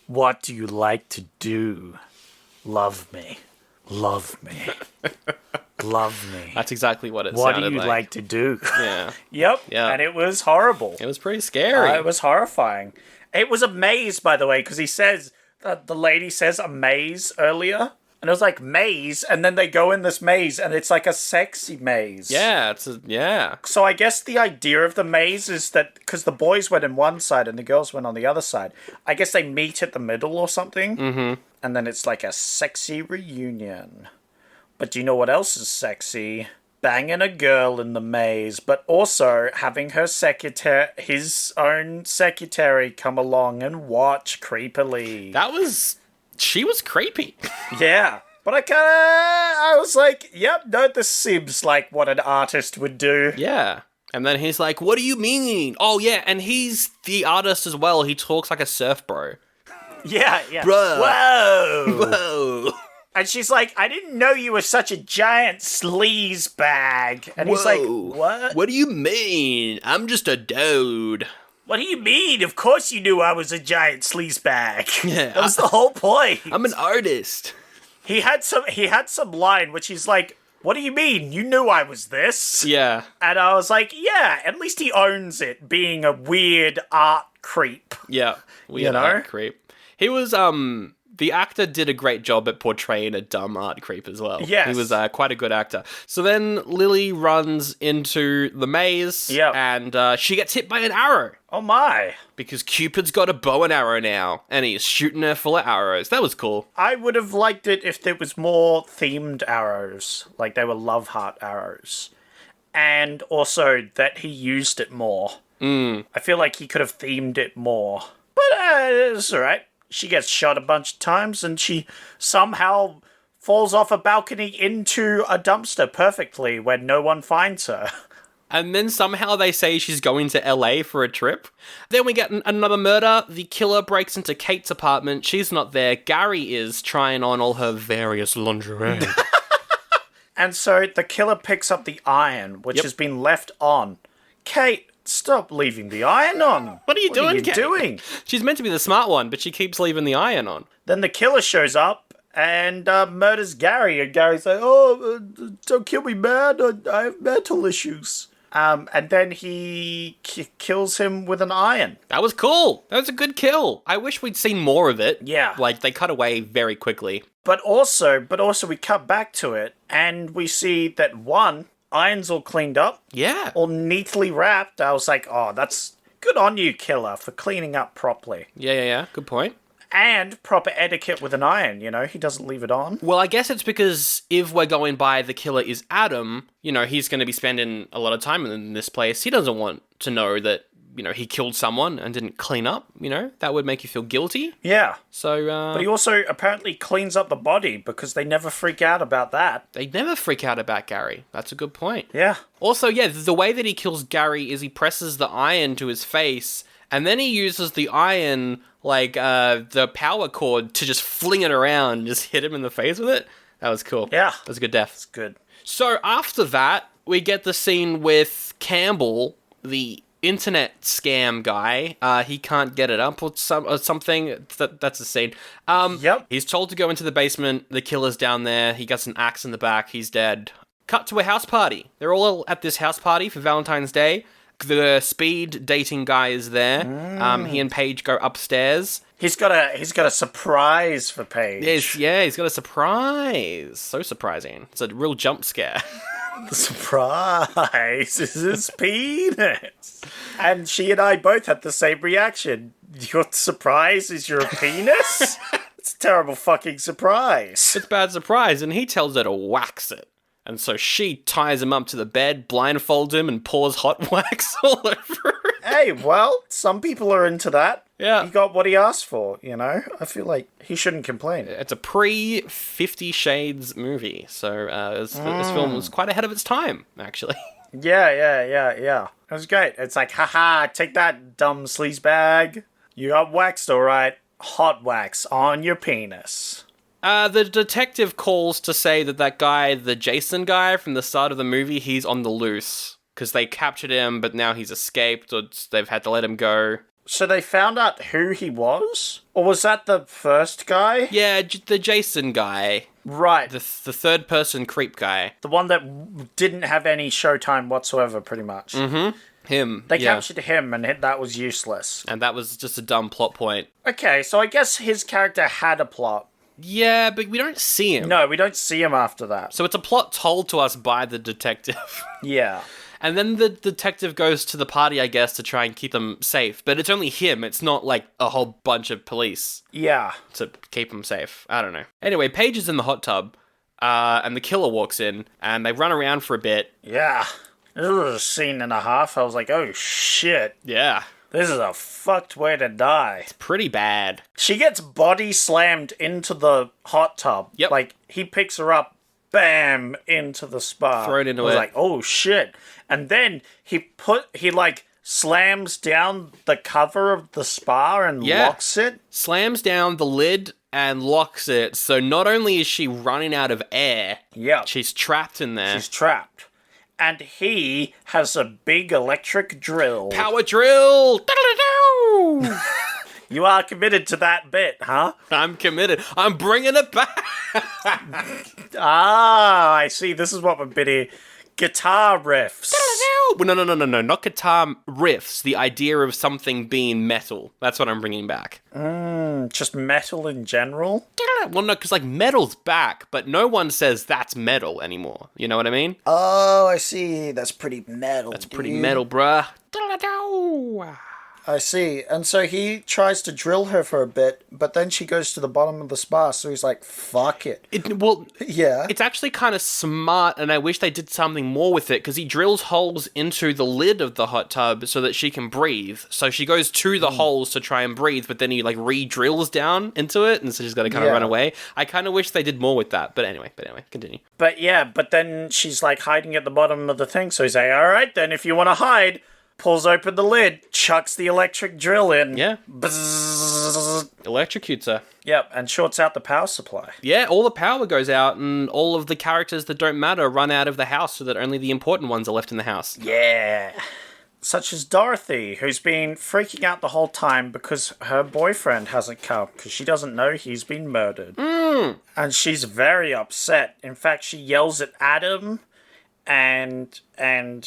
What do you like to do? love me. Love me. Love me. That's exactly what it What sounded do you like to do? Yeah. Yep. Yeah. And it was horrible. It was pretty scary. It was horrifying. It was a maze, by the way, because he says, the lady says a maze earlier. And it was like maze, and then they go in this maze, and it's like a sexy maze. Yeah, yeah. So I guess the idea of the maze is that, because the boys went in one side and the girls went on the other side, I guess they meet at the middle or something. Mm-hmm. And then it's like a sexy reunion. But do you know what else is sexy? Banging a girl in the maze, but also having her his own secretary come along and watch creepily. She was creepy. Yeah. But I was like, yep, no, this seems like what an artist would do. Yeah. And then he's like, what do you mean? Oh, yeah, and he's the artist as well. He talks like a surf bro. Yeah. Bruh. Whoa. And she's like, I didn't know you were such a giant sleaze bag. And he's like, what? What do you mean? I'm just a dude. What do you mean? Of course you knew I was a giant sleaze bag. Yeah, that was the whole point. I'm an artist. He had some line which he's like, what do you mean? You knew I was this? Yeah. And I was like, yeah, at least he owns it, being a weird art creep. Yeah. Weird art creep. He was, the actor did a great job at portraying a dumb art creep as well. Yes. He was quite a good actor. So then Lily runs into the maze, and she gets hit by an arrow. Oh my. Because Cupid's got a bow and arrow now, and he's shooting her full of arrows. That was cool. I would have liked it if there was more themed arrows, like they were love heart arrows. And also that he used it more. I feel like he could have themed it more. But it's alright. She gets shot a bunch of times, and she somehow falls off a balcony into a dumpster perfectly when no one finds her. And then somehow they say she's going to LA for a trip. Then we get another murder. The killer breaks into Kate's apartment. She's not there. Gary is trying on all her various lingerie. And so the killer picks up the iron, which has been left on. Kate, stop leaving the iron on. What are you doing, Kate? doing? She's meant to be the smart one, but she keeps leaving the iron on. Then the killer shows up and murders Gary. And Gary's like, don't kill me, man. I have mental issues. And then he kills him with an iron. That was cool. That was a good kill. I wish we'd seen more of it. Yeah. Like, they cut away very quickly. But also we cut back to it, and we see that one, iron's all cleaned up. Yeah. All neatly wrapped. I was like, oh, that's good on you, killer, for cleaning up properly. Yeah. Good point. And proper etiquette with an iron, he doesn't leave it on. Well, I guess it's because if we're going by the killer is Adam, he's going to be spending a lot of time in this place. He doesn't want to know that, he killed someone and didn't clean up, that would make you feel guilty. Yeah. So, but he also apparently cleans up the body because they never freak out about that. They never freak out about Gary. That's a good point. Yeah. Also, the way that he kills Gary is he presses the iron to his face, and then he uses the iron, like, the power cord to just fling it around and just hit him in the face with it. That was cool. Yeah. That was a good death. It's good. So after that, we get the scene with Campbell, the internet scam guy. He can't get it up or something. That's the scene. Yep. He's told to go into the basement. The killer's down there. He gets an axe in the back. He's dead. Cut to a house party. They're all at this house party for Valentine's Day. The speed dating guy is there. He and Paige go upstairs. He's got a surprise for Paige. He's got a surprise. So surprising. It's a real jump scare. The surprise is his penis. And she and I both had the same reaction. Your surprise is your penis? It's a terrible fucking surprise. It's a bad surprise, and he tells her to wax it. And so she ties him up to the bed, blindfolds him, and pours hot wax all over. Hey, well, some people are into that. Yeah. He got what he asked for, I feel like he shouldn't complain. It's a pre-50 Shades movie, so this film was quite ahead of its time, actually. Yeah. It was great. It's like, haha, take that, dumb sleazebag. You got waxed, all right. Hot wax on your penis. The detective calls to say that guy, the Jason guy from the start of the movie, he's on the loose. Because they captured him, but now he's escaped, or they've had to let him go. So they found out who he was? Or was that the first guy? Yeah, the Jason guy. Right. The third person creep guy. The one that didn't have any showtime whatsoever, pretty much. Mm-hmm. Him. They captured him, and that was useless. And that was just a dumb plot point. Okay, so I guess his character had a plot. Yeah, but we don't see him. No, we don't see him after that. So it's a plot told to us by the detective. Yeah. And then the detective goes to the party, I guess, to try and keep them safe. But it's only him. It's not like a whole bunch of police. Yeah. To keep them safe. I don't know. Anyway, Paige is in the hot tub, and the killer walks in, and they run around for a bit. Yeah. This was a scene and a half. I was like, oh shit. Yeah. This is a fucked way to die. It's pretty bad. She gets body slammed into the hot tub. Yep. Like, he picks her up, bam, into the spa. Thrown into I was it. like, oh shit. And then he slams down the cover of the spa and locks it. Slams down the lid and locks it. So not only is she running out of air, she's trapped in there. She's trapped. And he has a big electric drill. Power drill! You are committed to that bit, huh? I'm committed. I'm bringing it back. Ah, I see. This is what we're bidding. Guitar riffs. No, not guitar riffs. The idea of something being metal. That's what I'm bringing back. Just metal in general? Well, no, because like metal's back, but no one says that's metal anymore. You know what I mean? Oh, I see. That's pretty metal. That's pretty metal, bruh. I see. And so he tries to drill her for a bit, but then she goes to the bottom of the spa, so he's like, fuck it. Yeah. It's actually kind of smart, and I wish they did something more with it, because he drills holes into the lid of the hot tub so that she can breathe. So she goes to the holes to try and breathe, but then he like re-drills down into it, and so she's got to kind of run away. I kind of wish they did more with that, but anyway, continue. But then she's like hiding at the bottom of the thing, so he's like, alright then, if you want to hide... Pulls open the lid, chucks the electric drill in. Yeah. Bzzz. Electrocutes her. Yep, and shorts out the power supply. Yeah, all the power goes out, and all of the characters that don't matter run out of the house so that only the important ones are left in the house. Yeah. Such as Dorothy, who's been freaking out the whole time because her boyfriend hasn't come, because she doesn't know he's been murdered. And she's very upset. In fact, she yells at Adam... and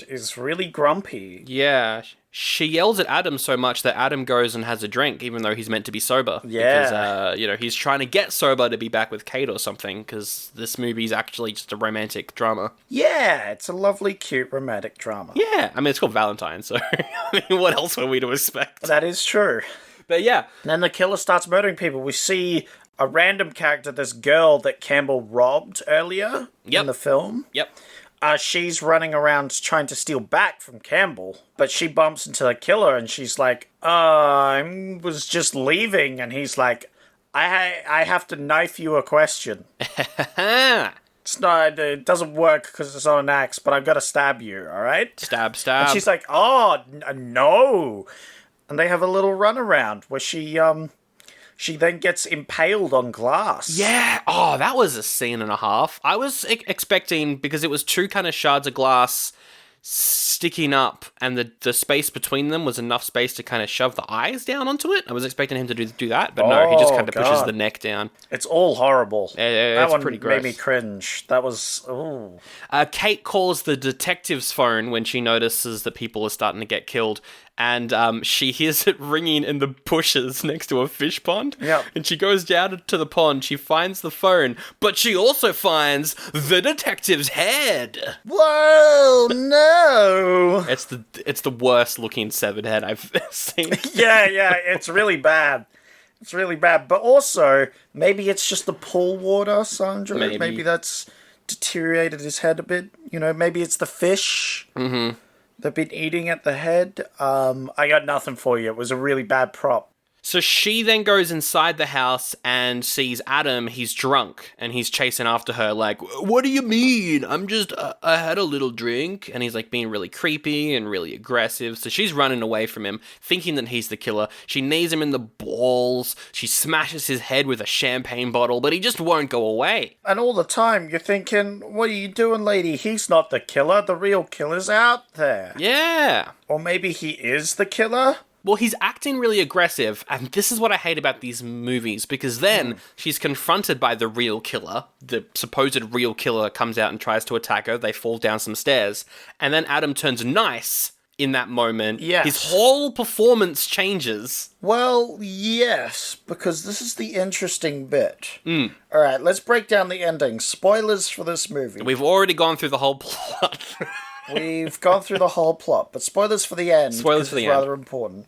is really grumpy. Yeah. She yells at Adam so much that Adam goes and has a drink, even though he's meant to be sober. Yeah. Because, he's trying to get sober to be back with Kate or something, because this movie's actually just a romantic drama. Yeah, it's a lovely, cute, romantic drama. Yeah. I mean, it's called Valentine, so I mean, what else were we to expect? That is true. But yeah. And then the killer starts murdering people. We see a random character, this girl that Campbell robbed earlier in the film. Yep. She's running around trying to steal back from Campbell, but she bumps into the killer and she's like, I was just leaving. And he's like, I have to knife you a question. It's not, it doesn't work because it's on an axe, but I've got to stab you, all right? Stab. And she's like, oh, no. And they have a little runaround where she then gets impaled on glass. Yeah. Oh, that was a scene and a half. I was expecting, because it was two kind of shards of glass sticking up, and the space between them was enough space to kind of shove the eyes down onto it. I was expecting him to do that, but no, he just kind of pushes the neck down. It's all horrible. That one pretty gross. Made me cringe. That was... ooh. Kate calls the detective's phone when she notices that people are starting to get killed, and she hears it ringing in the bushes next to a fish pond. Yep. And she goes down to the pond, she finds the phone, but she also finds the detective's head. Whoa, no! It's the worst looking severed head I've seen. yeah, it's really bad. It's really bad. But also, maybe it's just the pool water, Sandra. Maybe that's deteriorated his head a bit. Maybe it's the fish. Mm-hmm. They've been eating at the head. I got nothing for you. It was a really bad prop. So she then goes inside the house and sees Adam. He's drunk and he's chasing after her like, what do you mean? I'm just, I had a little drink. And he's like being really creepy and really aggressive. So she's running away from him, thinking that he's the killer. She knees him in the balls. She smashes his head with a champagne bottle, but he just won't go away. And all the time you're thinking, what are you doing, lady? He's not the killer. The real killer's out there. Yeah. Or maybe he is the killer? Well, he's acting really aggressive, and this is what I hate about these movies, because then she's confronted by the real killer. The supposed real killer comes out and tries to attack her. They fall down some stairs, and then Adam turns nice in that moment. Yes. His whole performance changes. Well, yes, because this is the interesting bit. Mm. All right, let's break down the ending. Spoilers for this movie. We've already gone through the whole plot. We've gone through the whole plot, but spoilers for the end. Spoilers for the end. Rather important.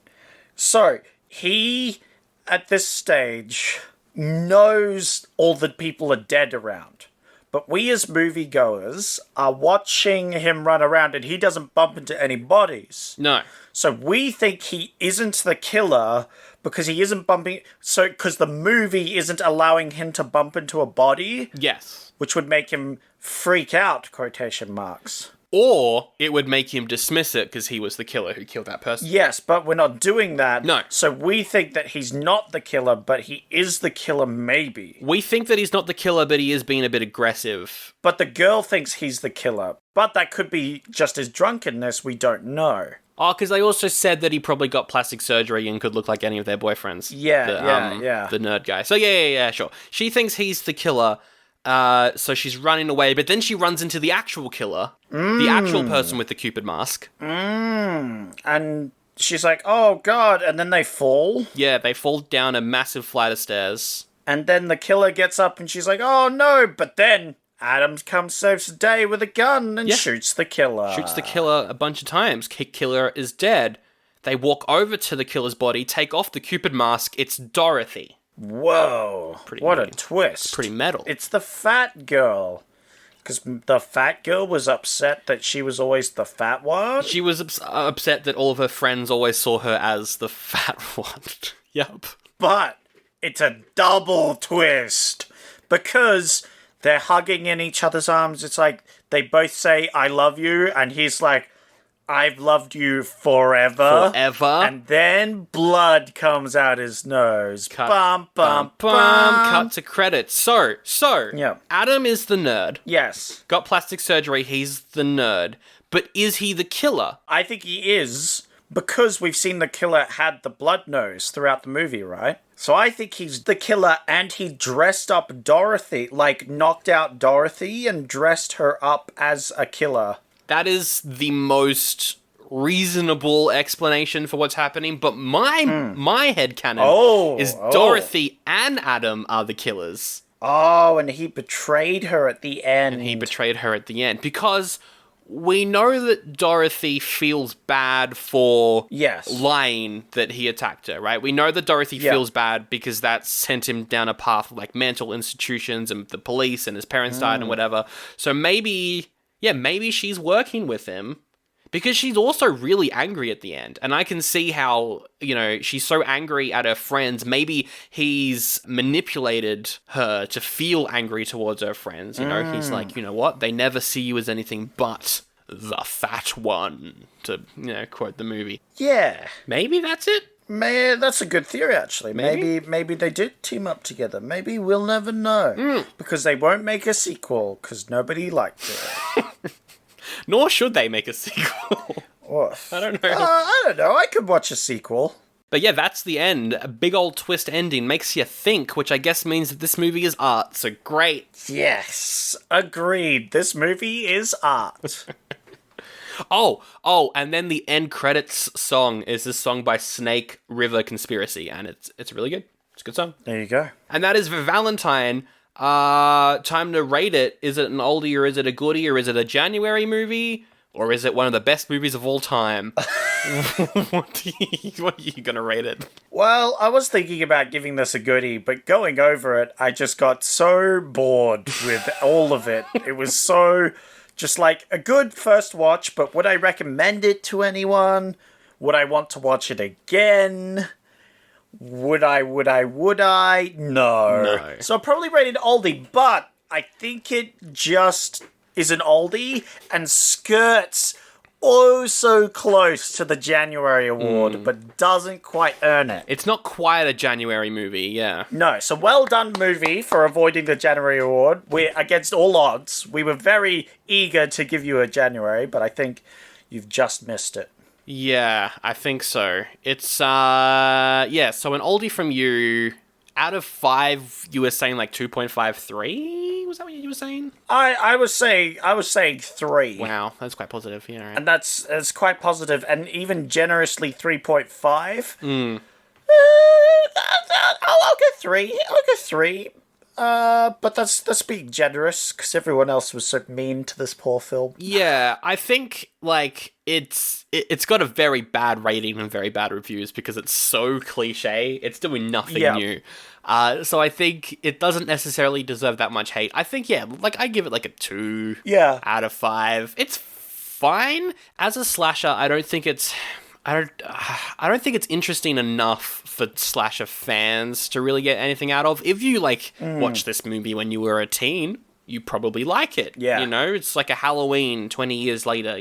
So, he, at this stage, knows all the people are dead around. But we as moviegoers are watching him run around and he doesn't bump into any bodies. No. So we think he isn't the killer because he isn't bumping... So, because the movie isn't allowing him to bump into a body. Yes. Which would make him freak out, quotation marks. Or it would make him dismiss it because he was the killer who killed that person. Yes, but we're not doing that. No. So we think that he's not the killer, but he is the killer maybe. We think that he's not the killer, but he is being a bit aggressive. But the girl thinks he's the killer. But that could be just his drunkenness, we don't know. Oh, because they also said that he probably got plastic surgery and could look like any of their boyfriends. Yeah. The nerd guy. So yeah, sure. She thinks he's the killer, so she's running away, but then she runs into the actual killer, the actual person with the cupid mask. And she's like, oh god, and then they fall. Yeah, they fall down a massive flight of stairs. And then the killer gets up and she's like, oh no, but then Adams comes, saves the day with a gun and shoots the killer. Shoots the killer a bunch of times. Killer is dead. They walk over to the killer's body, take off the cupid mask. It's Dorothy. Whoa. What a twist. Pretty metal. It's the fat girl. Because the fat girl was upset that she was always the fat one? She was upset that all of her friends always saw her as the fat one. Yep. But it's a double twist. Because they're hugging in each other's arms. It's like they both say, I love you. And he's like, I've loved you forever. Forever. And then blood comes out his nose. Bum. Cut to credits. So, yeah. Adam is the nerd. Yes. Got plastic surgery, he's the nerd. But is he the killer? I think he is, because we've seen the killer had the blood nose throughout the movie, right? So I think he's the killer, and he dressed up Dorothy, like knocked out Dorothy and dressed her up as a killer. That is the most reasonable explanation for what's happening, but my headcanon is Dorothy and Adam are the killers. Oh, and he betrayed her at the end. Because we know that Dorothy feels bad for lying that he attacked her, right? We know that Dorothy feels bad because that sent him down a path of like mental institutions and the police and his parents died and whatever. So maybe she's working with him because she's also really angry at the end. And I can see how, she's so angry at her friends. Maybe he's manipulated her to feel angry towards her friends. He's like, you know what? They never see you as anything but the fat one, to, quote the movie. Yeah. Maybe that's it. That's a good theory, actually. Maybe they did team up together. Maybe we'll never know. Because they won't make a sequel, because nobody liked it. Nor should they make a sequel. I don't know. I don't know. I could watch a sequel. But yeah, that's the end. A big old twist ending makes you think, which I guess means that this movie is art, so great. Yes, agreed. This movie is art. And then the end credits song is this song by Snake River Conspiracy, and it's really good. It's a good song. There you go. And that is for Valentine. Time to rate it. Is it an oldie or is it a goodie or is it a January movie? Or is it one of the best movies of all time? What are you going to rate it? Well, I was thinking about giving this a goodie, but going over it, I just got so bored with all of it. It was so just like a good first watch, but would I recommend it to anyone? Would I want to watch it again? Would I? No. So I'll probably rate it oldie, but I think it just is an oldie and skirts so close to the January award, but doesn't quite earn it. It's not quite a January movie, yeah. No, so well done movie for avoiding the January award. We're against all odds. We were very eager to give you a January, but I think you've just missed it. Yeah, I think so. It's, so an oldie from you, out of 5, you were saying like 2.53? Was that what you were saying? I was saying 3. Wow, that's quite positive. Yeah, right. And that's quite positive, and even generously 3.5. I'll go 3. I'll go 3. But that's being generous, because everyone else was so mean to this poor film. Yeah, I think, like, it's got a very bad rating and very bad reviews because it's so cliche. It's doing nothing new. So I think it doesn't necessarily deserve that much hate. I think, I give it like a 2 out of 5. It's fine. As a slasher, I don't think it's interesting enough for slasher fans to really get anything out of. If you watched this movie when you were a teen, you probably like it. Yeah. You know, it's like a Halloween 20 years later.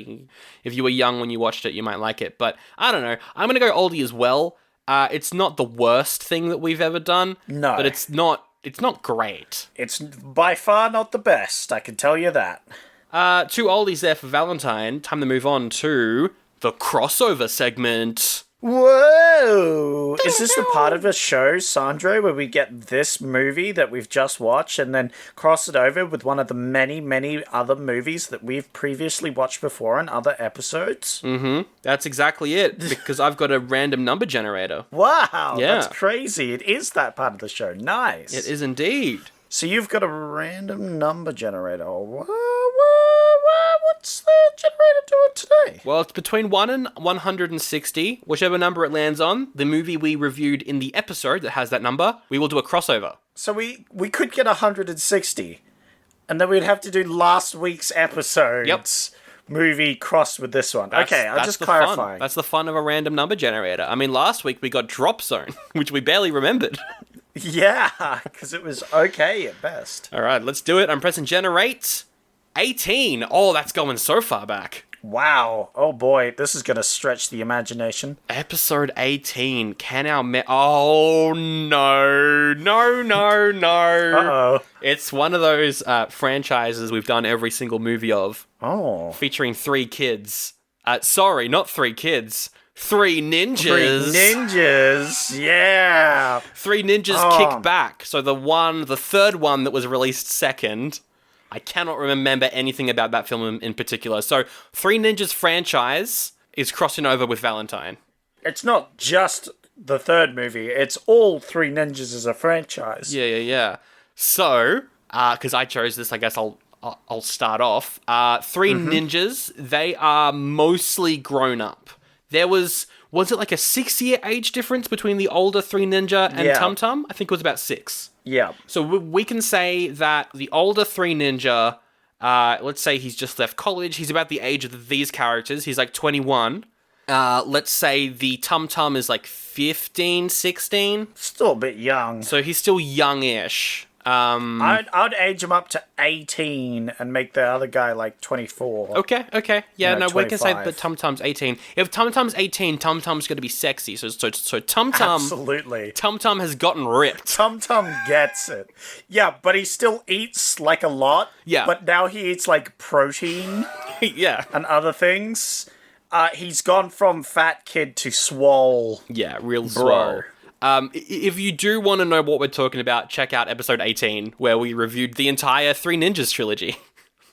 If you were young when you watched it, you might like it. But I don't know. I'm going to go oldie as well. It's not the worst thing that we've ever done. No. But it's not great. It's by far not the best, I can tell you that. 2 oldies there for Valentine. Time to move on to the crossover segment. Whoa! Is this the part of the show, Sandro, where we get this movie that we've just watched and then cross it over with one of the many, many other movies that we've previously watched before in other episodes? Mm-hmm. That's exactly it, because I've got a random number generator. Wow! Yeah. That's crazy. It is that part of the show. Nice. It is indeed. So you've got a random number generator. What's the generator doing today? Well, it's between 1 and 160. Whichever number it lands on, the movie we reviewed in the episode that has that number, we will do a crossover. So we could get 160, and then we'd have to do last week's episode's movie crossed with this one. Okay, I'll just clarify. That's the fun of a random number generator. I mean, last week we got Drop Zone, which we barely remembered. Yeah, because it was okay at best. All right, let's do it. I'm pressing generate. 18. Oh, that's going so far back. Wow. Oh boy, this is going to stretch the imagination. Episode 18. Can our Oh, no. No. Uh-oh. It's one of those franchises we've done every single movie of. Oh. Featuring 3 kids. Sorry, not 3 kids. 3 ninjas. 3 ninjas. Yeah. 3 ninjas kick back. So the third one that was released second... I cannot remember anything about that film in particular. So, 3 Ninjas franchise is crossing over with Valentine. It's not just the third movie. It's all 3 Ninjas as a franchise. Yeah. So, because I chose this, I guess I'll start off. 3 Ninjas, they are mostly grown up. There was it like a 6-year age difference between the older 3 Ninja and Tum Tum? I think it was about 6. Yeah. So we can say that the older 3 Ninja, let's say he's just left college. He's about the age of these characters. He's like 21. Let's say the Tum Tum is like 15, 16. Still a bit young. So he's still youngish. I'd age him up to 18 and make the other guy like 24. Okay. Yeah, no, we can say 25. that Tum Tum's 18. If Tum Tum's 18, Tum Tum's going to be sexy. So Tum Tum... Absolutely. Tum Tum has gotten ripped. Tum Tum gets it. Yeah, but he still eats like a lot. Yeah. But now he eats like protein Yeah. and other things. He's gone from fat kid to swole. Yeah, real Bro. swole. If you do want to know what we're talking about, check out episode 18, where we reviewed the entire 3 Ninjas trilogy.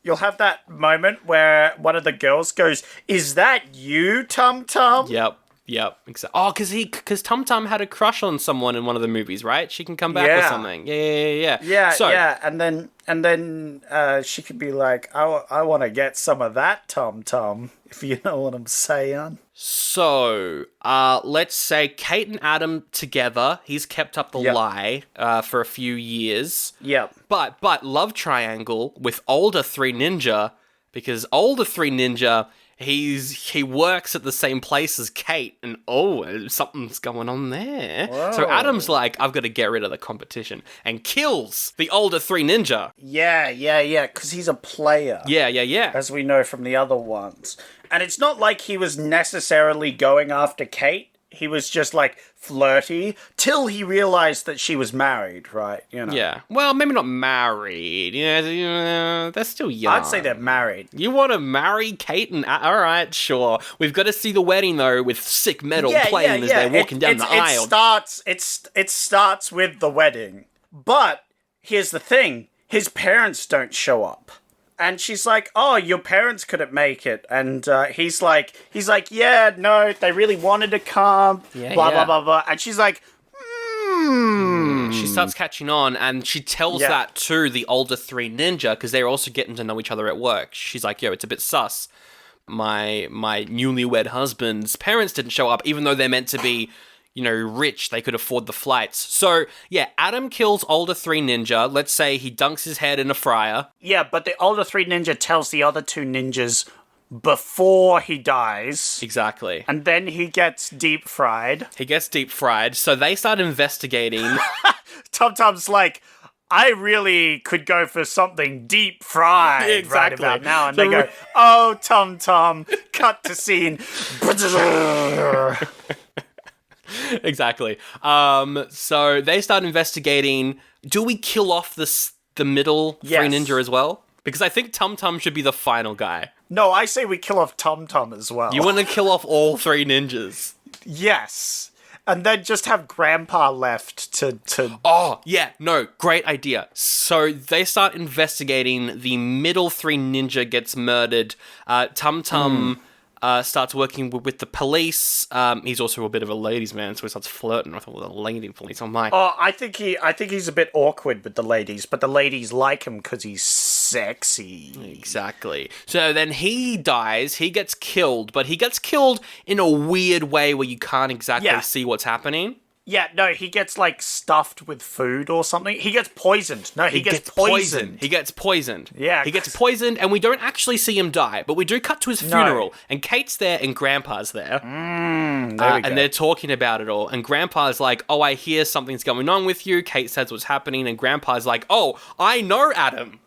You'll have that moment where one of the girls goes, "Is that you, Tum Tum?" Yep. Exactly. Oh, because Tum Tum had a crush on someone in one of the movies, right? She can come back with something. Yeah. Yeah, and then she could be like, I want to get some of that Tum Tum, if you know what I'm saying. So, let's say Kate and Adam together. He's kept up the lie for a few years. Yep. But love triangle with older 3 Ninja, because older 3 Ninja, he works at the same place as Kate, and something's going on there. Whoa. So Adam's like, I've got to get rid of the competition, and kills the older 3 Ninja. Yeah, because he's a player. Yeah. As we know from the other ones. And it's not like he was necessarily going after Kate. he was just like flirty till he realized that she was married, right? You know. Yeah. Well, maybe not married. Yeah, they're still young. I'd say they're married. You want to marry Kate and... All right, sure. We've got to see the wedding, though, with sick metal playing as they're walking down the aisle. It starts with the wedding. But here's the thing. His parents don't show up. And she's like, oh, your parents couldn't make it. And he's like, yeah, no, they really wanted to come, blah, blah, blah. And she's like, She starts catching on, and she tells that to the older three ninja, because they're also getting to know each other at work. She's like, yo, it's a bit sus. My newlywed husband's parents didn't show up, even though they're meant to be... rich, they could afford the flights. So, yeah, Adam kills older three ninja. Let's say he dunks his head in a fryer. Yeah, but the older three ninja tells the other two ninjas before he dies. Exactly. And then he gets deep fried. So they start investigating. Tum-Tum's like, I really could go for something deep fried exactly. right about now. And they go, oh, Tum-Tum, cut to scene. Exactly. So they start investigating. Do we kill off the middle three ninja as well? Because I think Tum Tum should be the final guy. No, I say we kill off Tum Tum as well. You want to kill off all three ninjas? Yes. And then just have Grandpa left to... Oh, yeah. No, great idea. So they start investigating. The middle three ninja gets murdered. Tum Tum... starts working with the police. He's also a bit of a ladies' man, so he starts flirting with all the lady police. I'm like, I think he's a bit awkward with the ladies, but the ladies like him because he's sexy. Exactly. So then he dies. He gets killed, but he gets killed in a weird way where you can't exactly see what's happening. Yeah, no, he gets, like, stuffed with food or something. He gets poisoned. No, he gets poisoned. He gets poisoned. Yeah. He gets poisoned, and we don't actually see him die, but we do cut to his funeral, and Kate's there, and Grandpa's there. There we go. And they're talking about it all, and Grandpa's like, oh, I hear something's going on with you. Kate says what's happening, and Grandpa's like, oh, I know Adam.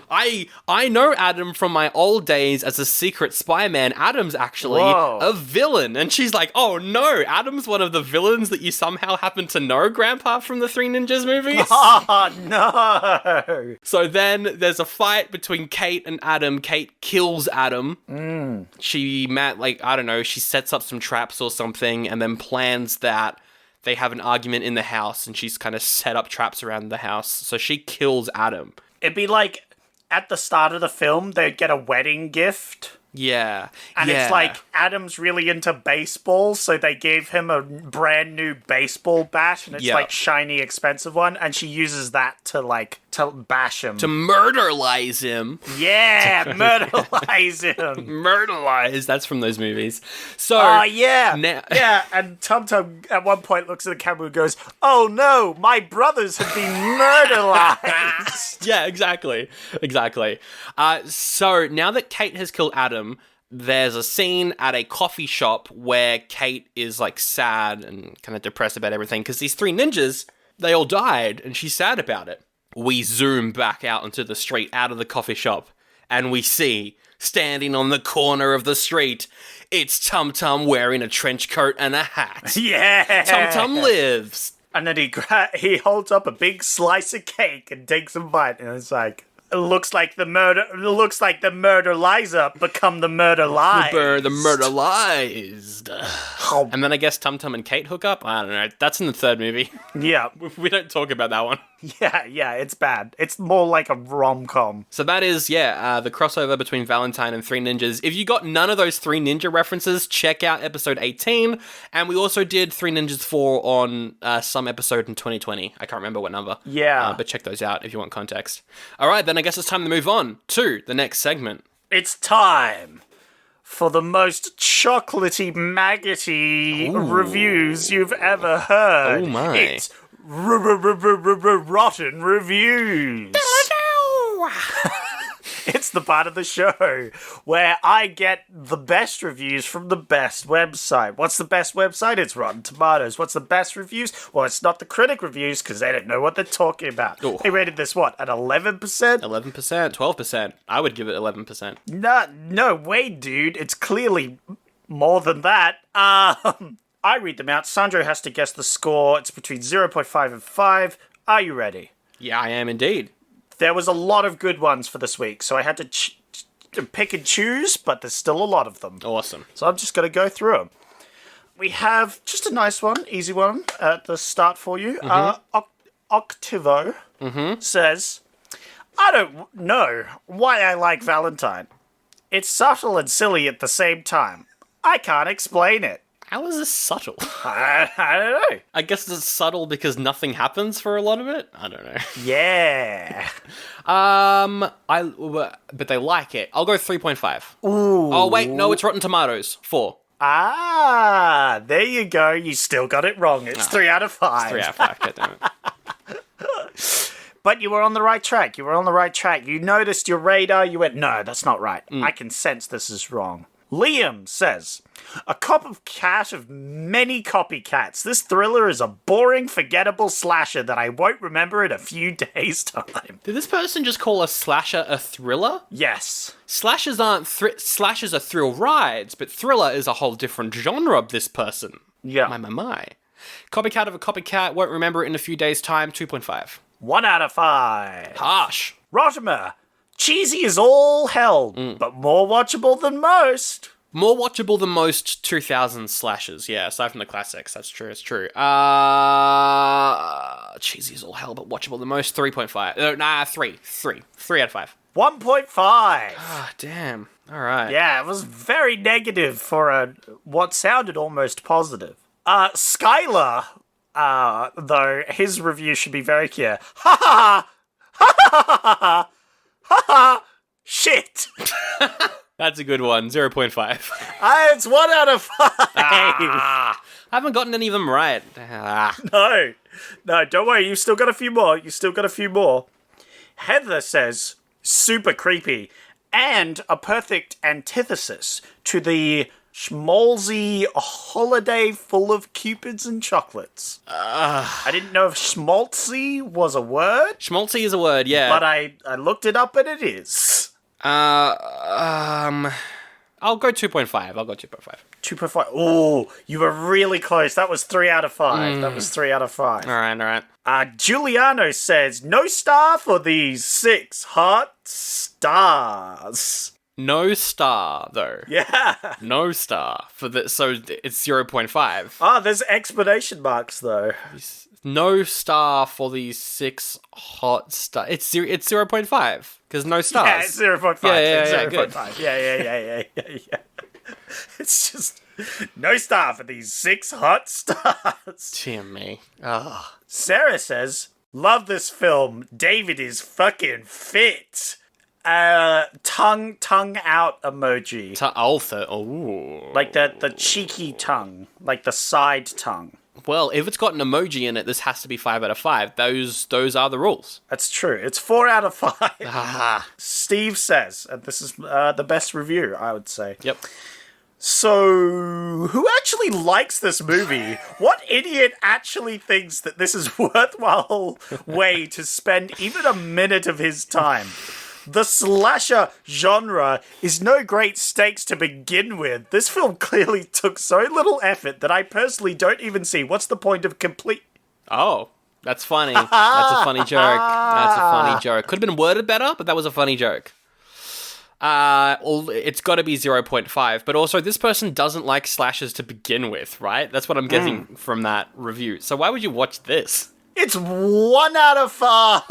I know Adam from my old days as a secret spy man. Adam's actually a villain. And she's like, oh, no, Adam's one of the villains that you somehow happen to know, Grandpa, from the Three Ninjas movies? Oh, no! So then there's a fight between Kate and Adam. Kate kills Adam. She, she sets up some traps or something and then plans that they have an argument in the house, and she's kind of set up traps around the house. So she kills Adam. It'd be like, at the start of the film, they'd get a wedding gift. Yeah. And it's like, Adam's really into baseball, so they gave him a brand new baseball bat, and it's like shiny, expensive one, and she uses that to bash him. To murderlize him. Yeah, murderlize him. Murderlize, that's from those movies. So, yeah, and Tum Tum at one point looks at the camera and goes, oh no, my brothers have been murderlized. Yeah, exactly. So now that Kate has killed Adam, there's a scene at a coffee shop where Kate is like sad and kind of depressed about everything because these three ninjas, they all died, and she's sad about it. We zoom back out into the street, out of the coffee shop, and we see, standing on the corner of the street, it's Tum Tum wearing a trench coat and a hat. Yeah! Tum Tum lives. And then he holds up a big slice of cake and takes a bite, and it's like, it looks like the murder Liza become the murder lies. The murderlized. And then I guess Tum Tum and Kate hook up? I don't know. That's in the third movie. Yeah. We don't talk about that one. Yeah, it's bad. It's more like a rom-com. So that is, the crossover between Valentine and Three Ninjas. If you got none of those Three Ninja references, check out episode 18. And we also did Three Ninjas 4 on some episode in 2020. I can't remember what number. Yeah. But check those out if you want context. All right, then I guess it's time to move on to the next segment. It's time for the most chocolatey, maggoty reviews you've ever heard. Oh my. It's rotten reviews. It's the part of the show where I get the best reviews from the best website. What's the best website? It's Rotten Tomatoes. What's the best reviews? Well, it's not the critic reviews because they don't know what they're talking about. Ooh. They rated this, at 11%? 11%, 12%. I would give it 11%. No way, dude. It's clearly more than that. I read them out. Sandro has to guess the score. It's between 0.5 and 5. Are you ready? Yeah, I am indeed. There was a lot of good ones for this week, so I had to pick and choose, but there's still a lot of them. Awesome. So I'm just going to go through them. We have just a nice one, easy one at the start for you. Octivo says, I don't know why I like Valentine. It's subtle and silly at the same time. I can't explain it. How is this subtle? I don't know. I guess it's subtle because nothing happens for a lot of it. I don't know. Yeah. But they like it. I'll go 3.5. Ooh. Oh wait, no, it's Rotten Tomatoes. 4. Ah, there you go. You still got it wrong. It's 3 out of 5. 3 out of 5. God damn it. But you were on the right track. You noticed your radar. You went, no, that's not right. I can sense this is wrong. Liam says, a copycat of many copycats. This thriller is a boring, forgettable slasher that I won't remember in a few days' time. Did this person just call a slasher a thriller? Yes. Slashers aren't slashers are thrill rides, but thriller is a whole different genre. This person. Yeah. My. Copycat of a copycat, won't remember it in a few days' time. 2.5. 1 out of 5. Harsh. Rottimer. Cheesy as all hell, but more watchable than most. More watchable than most 2000 slashers, yeah, aside from the classics. That's true, it's true. Cheesy as all hell, but watchable than most. 3.5. 3. 3 out of 5. 1.5. Ah, damn. All right. Yeah, it was very negative for what sounded almost positive. Skylar, though, his review should be very clear. Ha ha ha ha ha ha ha ha! Shit! That's a good one. 0.5. It's 1 out of 5. I haven't gotten any of them right. No, don't worry. You've still got a few more. Heather says, super creepy and a perfect antithesis to the schmaltzy holiday full of cupids and chocolates. I didn't know if schmaltzy was a word. Schmaltzy is a word, yeah. But I looked it up and it is. I'll go 2.5. 2.5. Oh, you were really close. That was 3 out of 5. That was 3 out of 5. All right. Giuliano says, no star for these 6 hot stars. No star, though. Yeah. No star for the. So it's 0.5. There's explanation marks though. No star for these 6 hot stars. It's 0.5 because no stars. Yeah, it's 0.5. Yeah, it's good. 0.5. Yeah. It's just no star for these 6 hot stars. Dear me. Sarah says, love this film. David is fucking fit. Tongue out emoji. Like the cheeky tongue. Like the side tongue. Well, if it's got an emoji in it, this has to be 5 out of 5. Those are the rules. That's true. It's 4 out of 5. Steve says, and this is the best review, I would say. Yep. So, who actually likes this movie? What idiot actually thinks that this is worthwhile way to spend even a minute of his time? The slasher genre is no great stakes to begin with. This film clearly took so little effort that I personally don't even see what's the point of complete... Oh, that's funny. That's a funny joke. Could have been worded better, but that was a funny joke. It's got to be 0.5, but also this person doesn't like slashers to begin with, right? That's what I'm getting from that review. So why would you watch this? It's 1 out of 5.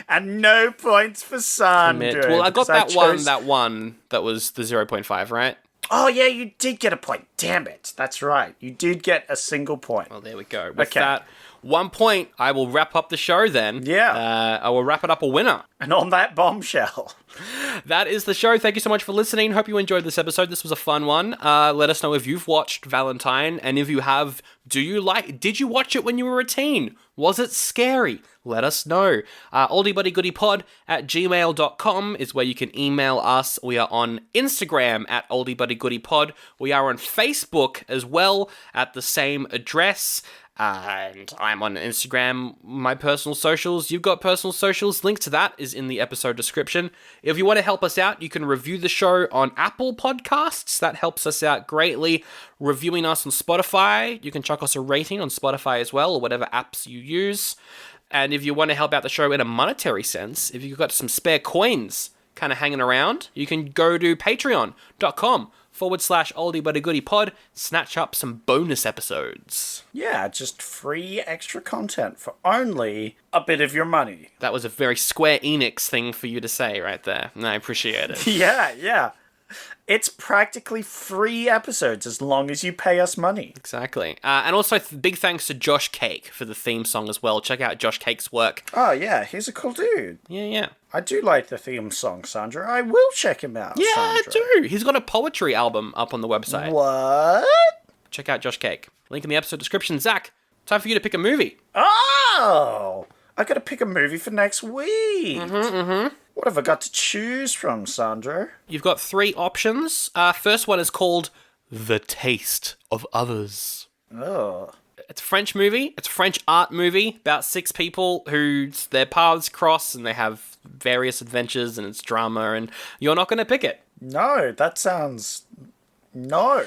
And no points for Sandra. Well, I got that one that was the 0.5, right? Oh, yeah, you did get a point. Damn it. That's right. You did get a single point. Well, there we go. With that 1 point, I will wrap up the show then. Yeah. I will wrap it up a winner. And on that bombshell. That is the show. Thank you so much for listening. Hope you enjoyed this episode. This was a fun one. Let us know if you've watched Valentine, and if you have, did you watch it when you were a teen? Was it scary? Let us know. Oldie But A Goodie pod at gmail.com is where you can email us. We are on Instagram at Oldie But A Goodie pod. We are on Facebook as well at the same address. And I'm on Instagram, my personal socials. You've got personal socials. Link to that is in the episode description. If you want to help us out, you can review the show on Apple Podcasts. That helps us out greatly. Reviewing us on Spotify. You can chuck us a rating on Spotify as well, or whatever apps you use. And if you want to help out the show in a monetary sense, if you've got some spare coins kind of hanging around, you can go to patreon.com/Oldie But A Goodie pod, snatch up some bonus episodes. Yeah, just free extra content for only a bit of your money. That was a very Square Enix thing for you to say right there, and I appreciate it. Yeah. It's practically free episodes as long as you pay us money. Exactly. And also, big thanks to Josh Cake for the theme song as well. Check out Josh Cake's work. Oh, yeah, he's a cool dude. Yeah. I do like the theme song, Sandra. I will check him out, Yeah, Sandra. I do. He's got a poetry album up on the website. What? Check out Josh Cake. Link in the episode description. Zach, time for you to pick a movie. Oh! I gotta pick a movie for next week. What have I got to choose from, Sandra? You've got 3 options. First one is called The Taste of Others. Oh. It's a French movie. It's a French art movie about 6 people who their paths cross and they have various adventures, and it's drama, and you're not going to pick it. No, that sounds... No.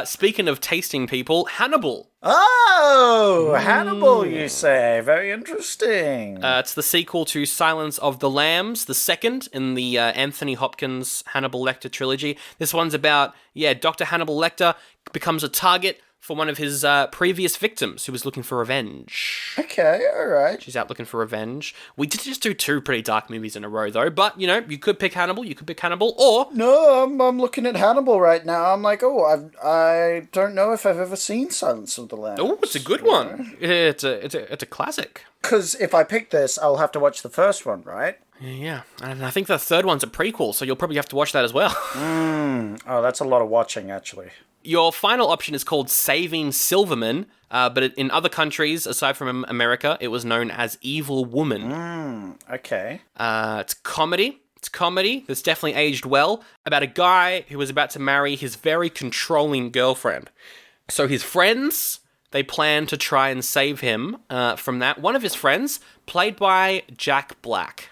Speaking of tasting people, Hannibal. Oh, Hannibal, you say. Very interesting. It's the sequel to Silence of the Lambs, the second in the Anthony Hopkins Hannibal Lecter trilogy. This one's about, Dr. Hannibal Lecter becomes a target for one of his previous victims who was looking for revenge. Okay, alright. She's out looking for revenge. We did just do 2 pretty dark movies in a row, though. But, you could pick Hannibal, or... No, I'm looking at Hannibal right now. I'm like, I don't know if I've ever seen Silence of the Lambs. Oh, it's a good one. It's a classic. Because if I pick this, I'll have to watch the first one, right? Yeah, and I think the third one's a prequel, so you'll probably have to watch that as well. Oh, that's a lot of watching, actually. Your final option is called Saving Silverman, but in other countries, aside from America, it was known as Evil Woman. Okay. It's comedy. It's comedy that's definitely aged well, about a guy who was about to marry his very controlling girlfriend. So his friends, they plan to try and save him from that. One of his friends, played by Jack Black.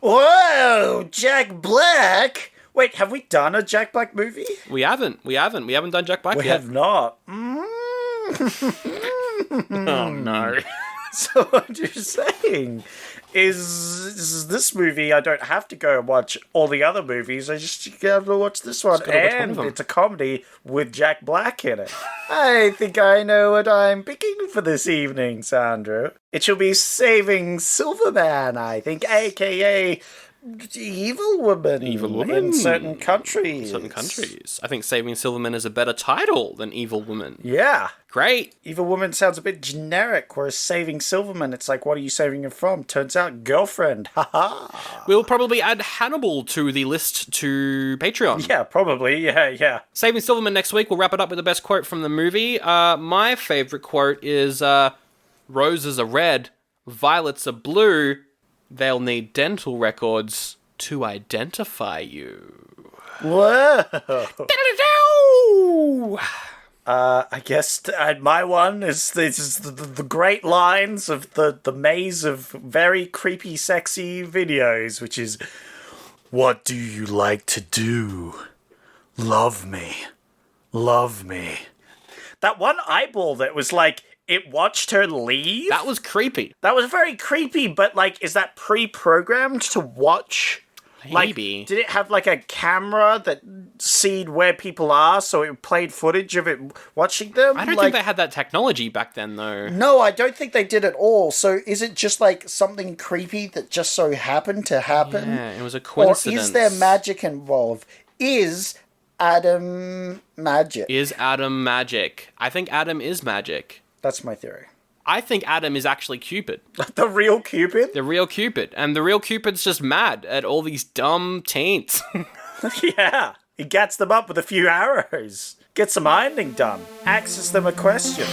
Whoa, Jack Black? Wait, have we done a Jack Black movie? We haven't done Jack Black yet. We have not. Oh, no. So what you're saying is this movie, I don't have to go and watch all the other movies. I just have to watch this one. And it's a comedy with Jack Black in it. I think I know what I'm picking for this evening, Sandra. It shall be Saving Silverman, I think, a.k.a. Evil Woman in certain countries. I think Saving Silverman is a better title than Evil Woman. Yeah. Great. Evil Woman sounds a bit generic, whereas Saving Silverman, it's like, what are you saving him from? Turns out, girlfriend. Haha. We'll probably add Hannibal to the list to Patreon. Yeah, probably. Yeah. Saving Silverman next week. We'll wrap it up with the best quote from the movie. My favorite quote is, roses are red, violets are blue. They'll need dental records to identify you. Whoa. I guess my one is the great lines of the maze of very creepy, sexy videos, which is, what do you like to do? Love me. Love me. That one eyeball that was like, it watched her leave? That was creepy. That was very creepy, but, like, is that pre-programmed to watch? Maybe. Like, did it have, like, a camera that seed where people are, so it played footage of it watching them? I don't think they had that technology back then, though. No, I don't think they did at all. So is it just, like, something creepy that just so happened to happen? Yeah, it was a coincidence. Or is there magic involved? Is Adam magic? Is Adam magic? I think Adam is magic. That's my theory. I think Adam is actually Cupid. The real Cupid? The real Cupid. And the real Cupid's just mad at all these dumb teens. Yeah. He gets them up with a few arrows. Gets some ironing done. Asks them a question.